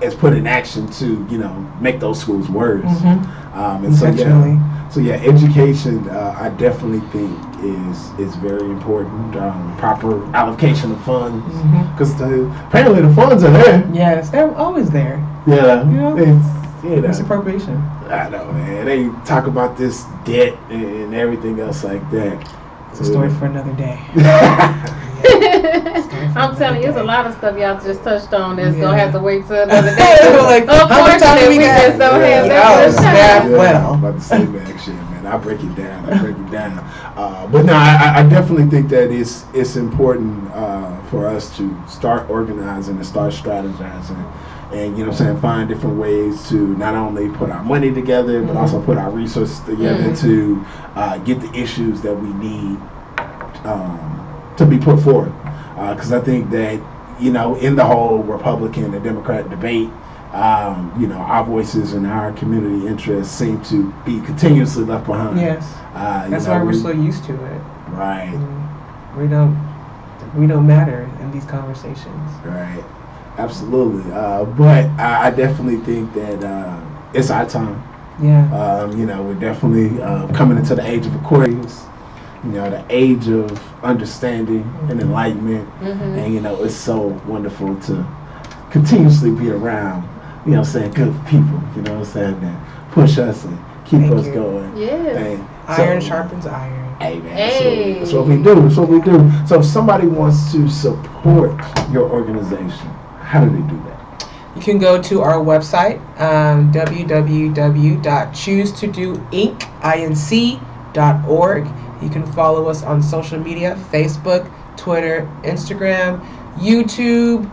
is put in action to, you know, make those schools worse. And so yeah, education, I definitely think is very important. Proper allocation of funds, because apparently the funds are there. Yes, they're always there. Yeah, It's appropriation. I know, man. They talk about this debt and everything else like that. It's a story for another day. I'm telling you, there's a lot of stuff y'all just touched on that's gonna have to wait till another day. Like, how much time do Unfortunately, we just don't have that much time. Yeah, I'm about to say, man, shit, man. I break it down. But no, I definitely think that it's important for us to start organizing and start strategizing, and you know what I'm saying, find different ways to not only put our money together, but also put our resources together to get the issues that we need to be put forward. Because I think that, you know, in the whole Republican and Democrat debate, you know, our voices and our community interests seem to be continuously left behind. Yes. That's why we're so used to it. Right. We don't matter in these conversations. Right. Absolutely. But I definitely think that it's our time. Yeah. You know, we're definitely coming into the age of Aquarius. You know, the age of understanding and enlightenment. And, you know, it's so wonderful to continuously be around, you know what I'm saying, good people, you know what I'm saying, that push us and keep us going. Yes. Iron sharpens iron. Hey, man, that's what we do. That's what we do. So if somebody wants to support your organization, how do they do that? You can go to our website, www.choosetodoinc.org. You can follow us on social media, Facebook, Twitter, Instagram, YouTube,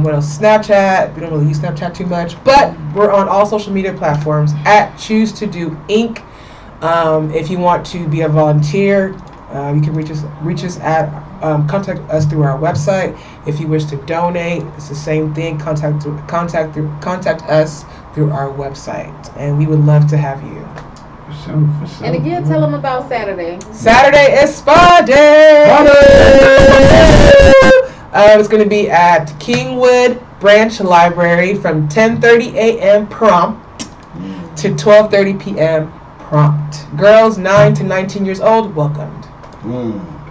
what else? Snapchat. We don't really use Snapchat too much, but we're on all social media platforms at Choose to Do Inc. If you want to be a volunteer, you can reach us at contact us through our website. If you wish to donate, it's the same thing. Contact us through our website, and we would love to have you. For sure. And again, tell them about Saturday. Saturday is Spa Day. It's going to be at Kingwood Branch Library from 10:30 a.m. prompt to 12:30 p.m. prompt. Girls 9 to 19 years old, welcomed.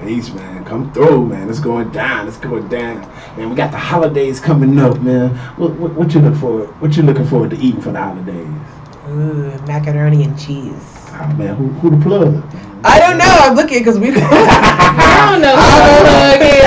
Peace, man. Come through, man. It's going down. Man, we got the holidays coming up, man. What you looking forward to eating for the holidays? Ooh, macaroni and cheese. Oh, man, who the plug? I don't know. I'm looking because we. I don't know who the plug is.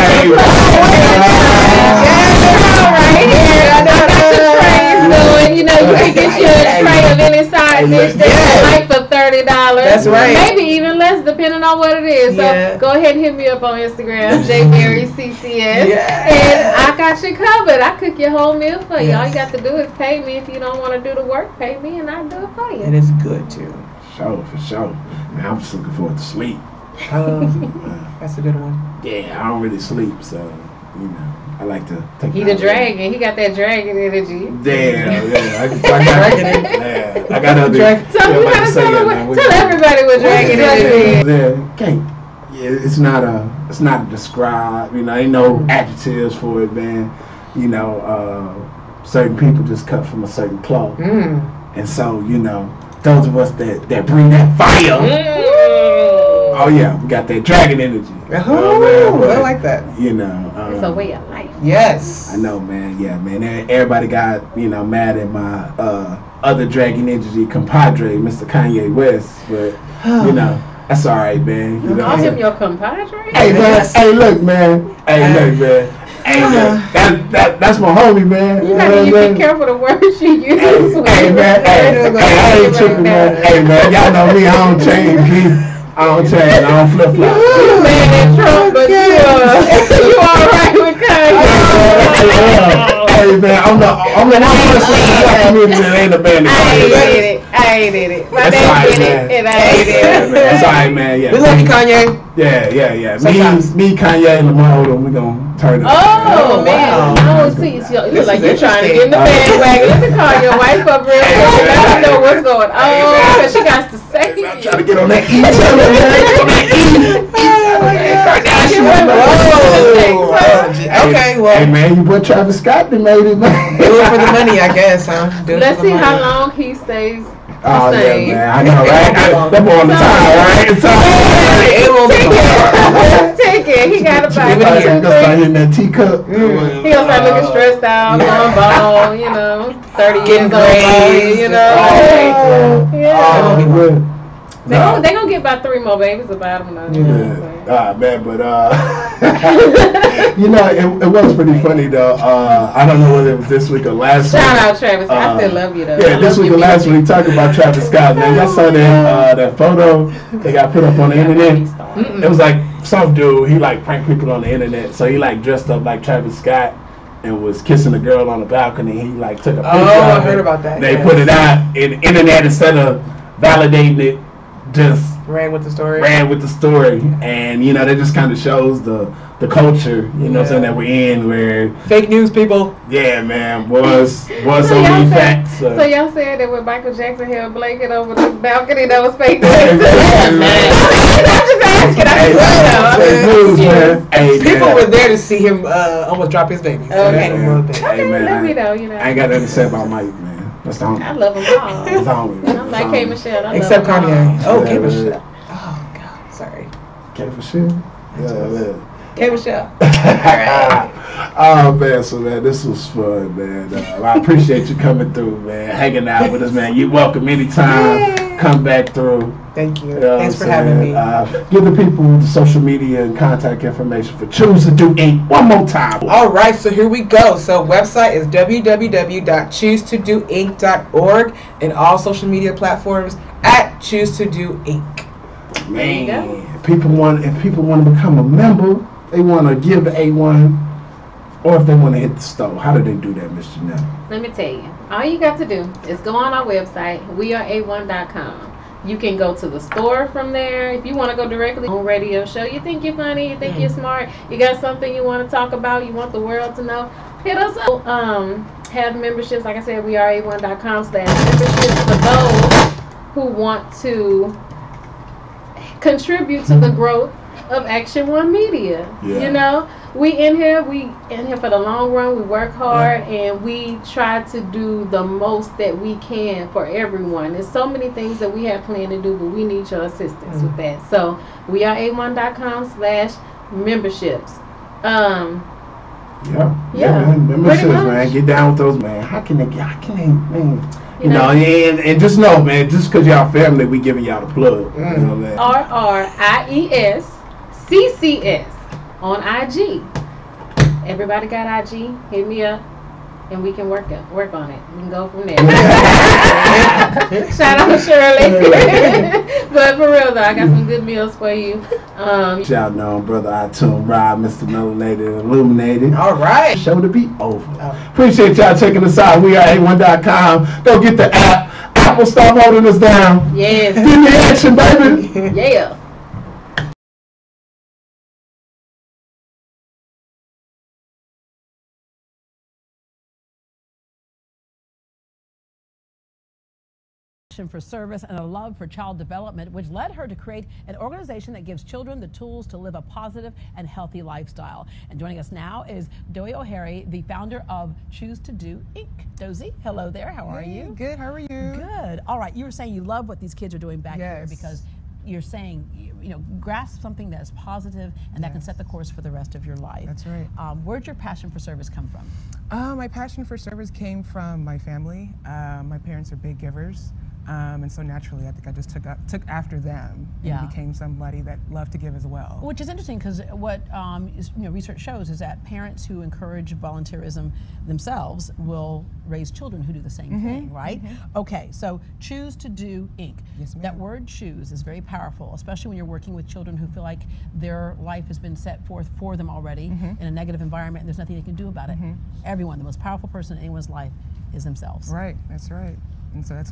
Right here. I got the trays going. You know, you can get you a tray of any side dish that's like for $30. That's right. Maybe even less, depending on what it is. So go ahead and hit me up on Instagram, JBerryCCS, and I got you covered. I cook your whole meal for you. All you got to do is pay me. If you don't want to do the work, pay me, and I'll do it for you. And it's good too. For sure. Man, I'm just looking forward to sleep. That's a good one. Yeah, I don't really sleep, so you know, I like to take. He the dragon. He got that dragon energy. Yeah. I got other. Tell everybody what dragon energy is. It's not a describe. You know, ain't no adjectives for it, man. You know, certain people just cut from a certain cloth, and so you know, those of us that bring that fire. Oh yeah, we got that dragon energy. Oh, I like that. You know, it's a way of life. Yes. I know, man. Yeah, man. Everybody got mad at my other dragon energy compadre, Mr. Kanye West, but you know that's all right, man. You know, call him your compadre? Hey man. Hey look, man. That's my homie, man. You gotta be careful the words you use. Hey man. Hey, I ain't tripping, man. Hey man, y'all know me. I don't change, Keith. I don't flip flop. You mad at Trump, but you alright with Kanye. Hey man, I'm the one person in the black community that ain't a band. I ain't in it. My dad did it, and I ain't in it. That's alright, man. Yeah. We love you, Kanye. Yeah. Me, Kanye, and Lamar Odom, we gonna turn it. Oh man, I don't see you. You look like you're trying to get in the bandwagon. Let me call your wife up real quick. Let me know what's going on. Because she got to say it. I'm trying to get on that E. Okay, well. Hey man, your boy Travis Scott done made it, man. Do it for the money, I guess, huh? Let's see how long he stays. Oh yeah, man, I know, right? That boy on the time, right? Take it. He got a bite. He gonna start hitting that teacup. He gonna start looking stressed out, long bone, you know, 30 years old, you know. They gonna get about 3 more babies about them. Man, but you know, it was pretty funny though. I don't know whether it was this week or last week. Shout out Travis. I still love you though. Yeah, this week or last week, talking about Travis Scott. Man, y'all saw that photo they got put up on the internet. It was like some dude. He like pranked people on the internet, so he like dressed up like Travis Scott and was kissing a girl on the balcony. He like took a picture. Oh, I heard about that. They put it out in the internet instead of validating it. Just ran with the story. And you know that just kind of shows the culture, you know, what I'm saying, that we're in, where fake news people. Yeah, man, was so many facts. So y'all said that when Michael Jackson held a blanket over the balcony, that was fake news. People were there to see him almost drop his baby. So Okay, man, let me know, you know. I ain't got nothing to say about Mike, man. That's the homie. I love them all. That's the homie. I'm like K. Michelle. Except Kanye. Oh, K. Michelle. Oh God, sorry. K. Michelle. Yeah. K. Michelle. Oh man, so man, this was fun, man. I appreciate you coming through, man, hanging out with us, man. You're welcome anytime. Come back through. Thank you. Thanks for having me. Give the people the social media and contact information for Choose to Do Inc. one more time. All right, so here we go. So website is www.choosetodoinc.org and all social media platforms at Choose to Do Inc. Man, if people want to become a member, they want to give A1, or if they want to hit the store, how do they do that, Miss Janelle? Let me tell you. All you got to do is go on our website, wearea1.com. You can go to the store from there. If you want to go directly on radio show, you think you're funny, you think you're smart, you got something you want to talk about, you want the world to know, hit us up. Have memberships, like I said, wearea1.com/memberships for those who want to contribute to the growth of Action One Media. You know, we in here for the long run. We work hard and we try to do the most that we can for everyone. There's so many things that we have planned to do, but we need your assistance with that. So wearea1.com/memberships. Man, memberships, man. Get down with those, man. How can they, man? You know, and just know, man, just because y'all family, we giving y'all the plug. You know what I mean? RRIESCCS on IG. Everybody got IG? Hit me up, and we can work on it. We can go from there. Shout out to Shirley. But for real though, I got some good meals for you. Shout out, brother iTunes, Rob, Mr. Melanated, Illuminated. All right. Show to be over. Appreciate y'all checking us out. We are A1.com. Go get the app. Apple, stop holding us down. Yes. Give me action, baby. Yeah. For service and a love for child development, which led her to create an organization that gives children the tools to live a positive and healthy lifestyle. And joining us now is Dozie O'Harry, the founder of Choose to Do Inc. Dozie, hello there. How are you? Good. How are you? Good. All right. You were saying you love what these kids are doing back here because you're saying, you know, grasp something that is positive and that can set the course for the rest of your life. That's right. Where'd your passion for service come from? My passion for service came from my family. My parents are big givers. And so naturally, I think I just took after them and became somebody that loved to give as well. Which is interesting because what research shows is that parents who encourage volunteerism themselves will raise children who do the same thing, right? Okay, so Choose to Do Inc. Yes, ma'am. That word choose is very powerful, especially when you're working with children who feel like their life has been set forth for them already in a negative environment and there's nothing they can do about it. Everyone, the most powerful person in anyone's life is themselves. Right, that's right. And so that's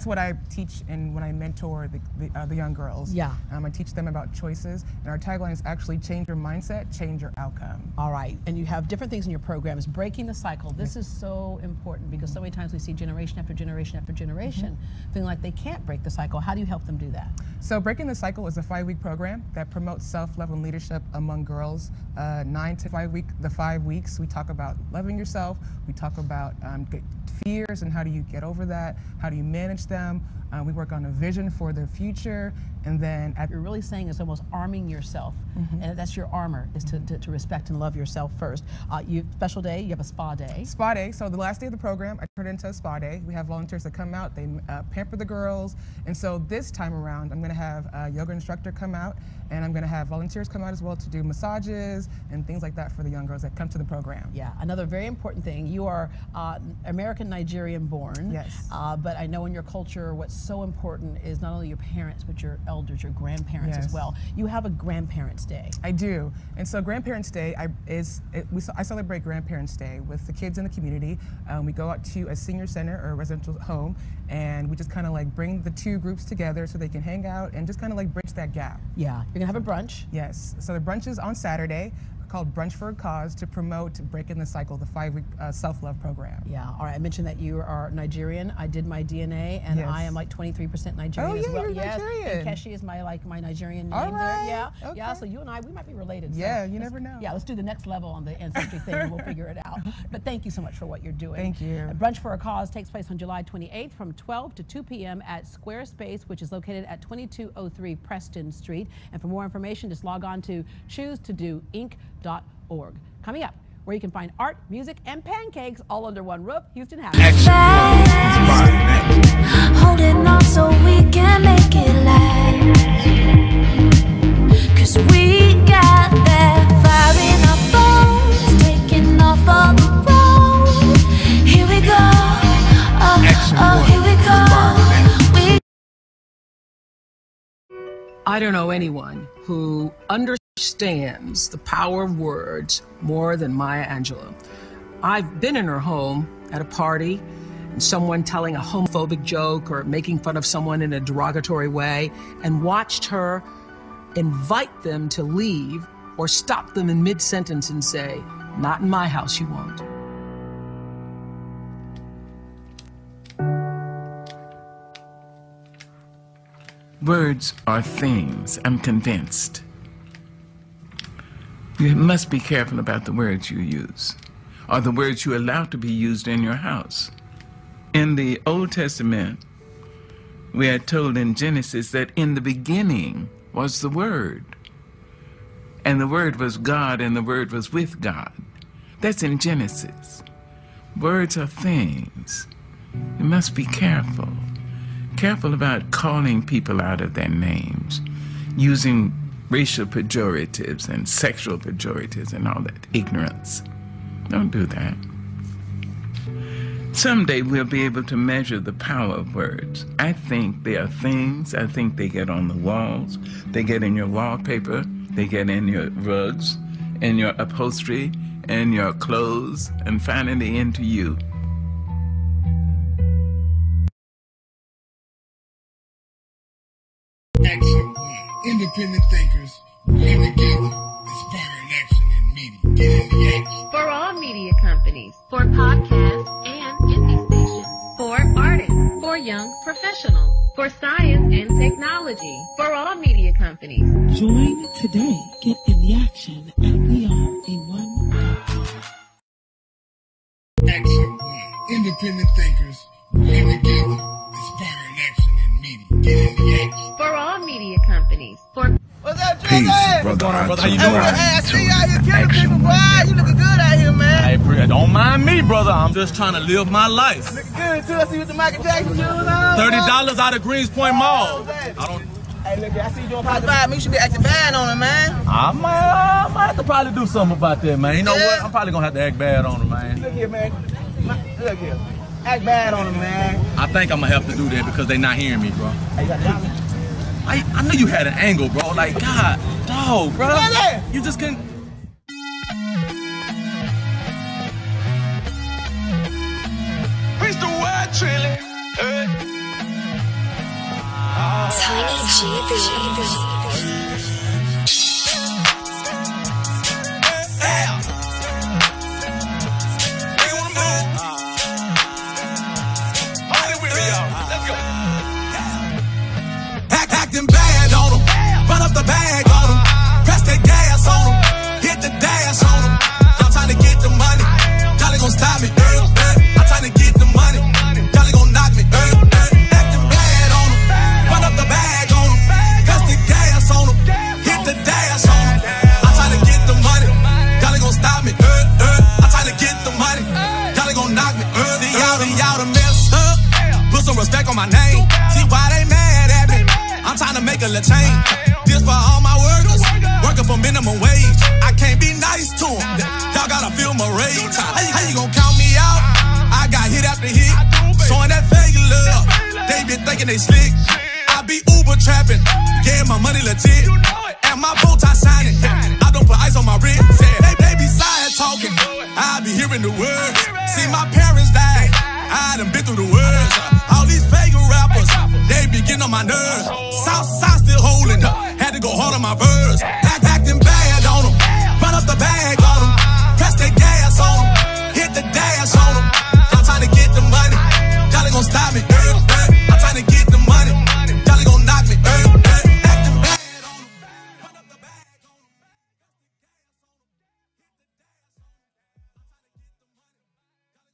what I teach and when I mentor the young girls. Yeah. I teach them about choices, and our tagline is actually change your mindset, change your outcome. All right, and you have different things in your programs, breaking the cycle. This is so important because so many times we see generation after generation after generation feeling like they can't break the cycle. How do you help them do that? So Breaking the Cycle is a 5-week program that promotes self-love and leadership among girls. 9 to 5 weeks, we talk about loving yourself. We talk about fears and how do you get over that, how do you manage them. We work on a vision for their future, And then you're really saying it's almost arming yourself, and that's your armor, is to respect and love yourself first. Special day, you have a spa day. Spa day, so the last day of the program, I turn it into a spa day. We have volunteers that come out, they pamper the girls, and so this time around, I'm gonna have a yoga instructor come out, and I'm gonna have volunteers come out as well to do massages and things like that for the young girls that come to the program. Yeah, another very important thing, you are American Nigerian born. Yes. But I know in your culture, what's so important is not only your parents, but your elders, your grandparents as well. You have a Grandparents' Day. I do, and so Grandparents' Day I celebrate Grandparents' Day with the kids in the community. We go out to a senior center or a residential home, and we just kind of like bring the two groups together so they can hang out and just kind of like bridge that gap. Yeah, you're gonna have a brunch. Yes, so the brunch is on Saturday, called Brunch for a Cause, to promote Breaking the Cycle, the 5-week self-love program. Yeah, all right, I mentioned that you are Nigerian. I did my DNA, and I am like 23% Nigerian as well. You're Nigerian. And Keshi is my Nigerian name there. Yeah, yeah, so you and I, we might be related. Yeah, so you never know. Yeah, let's do the next level on the ancestry thing, and we'll figure it out. But thank you so much for what you're doing. Thank you. Brunch for a Cause takes place on July 28th from 12 to 2 p.m. at Squarespace, which is located at 2203 Preston Street. And for more information, just log on to choosetodoinc.org. Coming up, where you can find art, music, and pancakes all under one roof. Houston has holding on so we can make it last. 'Cause we got that fire in our bones, taking off on the road. Here we go. Here we go. I don't know anyone who understands the power of words more than Maya Angelou. I've been in her home at a party, and someone telling a homophobic joke or making fun of someone in a derogatory way, and watched her invite them to leave or stop them in mid-sentence and say, "Not in my house, you won't." Words are things, I'm convinced. You must be careful about the words you use, or the words you allow to be used in your house. In the Old Testament, we are told in Genesis that in the beginning was the Word, and the Word was God, and the Word was with God. That's in Genesis. Words are things. You must be careful. Careful about calling people out of their names, using racial pejoratives and sexual pejoratives and all that ignorance. Don't do that. Someday we'll be able to measure the power of words. I think they are things. I think they get on the walls. They get in your wallpaper. They get in your rugs, in your upholstery, in your clothes, and finally into you. Action 1. Independent thinkers working together, inspiring action in media. Get in the action. For all media companies, for podcasts and indie stations, for artists, for young professionals, for science and technology, for all media companies. Join today. Get in the action at weareA1.com. Action 1. Independent thinkers working together, inspiring action in media. Get in the action. For all media companies, for What's up, Peace, Drizzy? brother. How you doing? Hey, I see you out here killing people, boy. You looking good out here, man. Hey, don't mind me, brother. I'm just trying to live my life. Looking good, too. I see you with the Michael Jackson shoes on. $30 out of Greenspoint Mall. Hey, look, I see you doing probably 5. You should be acting bad on him, man. I might have to probably do something about that, man. You know what? I'm probably going to have to act bad on him, man. Look here, man. Look here. Act bad on him, man. I think I'm going to have to do that because they not hearing me, bro. Hey, you got $1? I knew you had an angle, bro. Like, God, dog, bro. You just couldn't. Preach the word, Trilly. Tiny GB. Acting bad on them, run up the bag on them, press that gas on them. my name. See why they mad at me? I'm trying to make a little change. This for all my workers, working for minimum wage. I can't be nice to them. Y'all gotta feel my rage. How you gonna count me out? I got hit after hit, showing that fake love. They been thinking they slick. I be Uber trapping, getting my money legit, and my bow tie shining. I don't put ice on my wrist. They be side talking, I be hearing the words. See my parents die, I done been through the words. All these fake rappers, they be getting on my nerves. Southside still holding, had to go hard on my verse.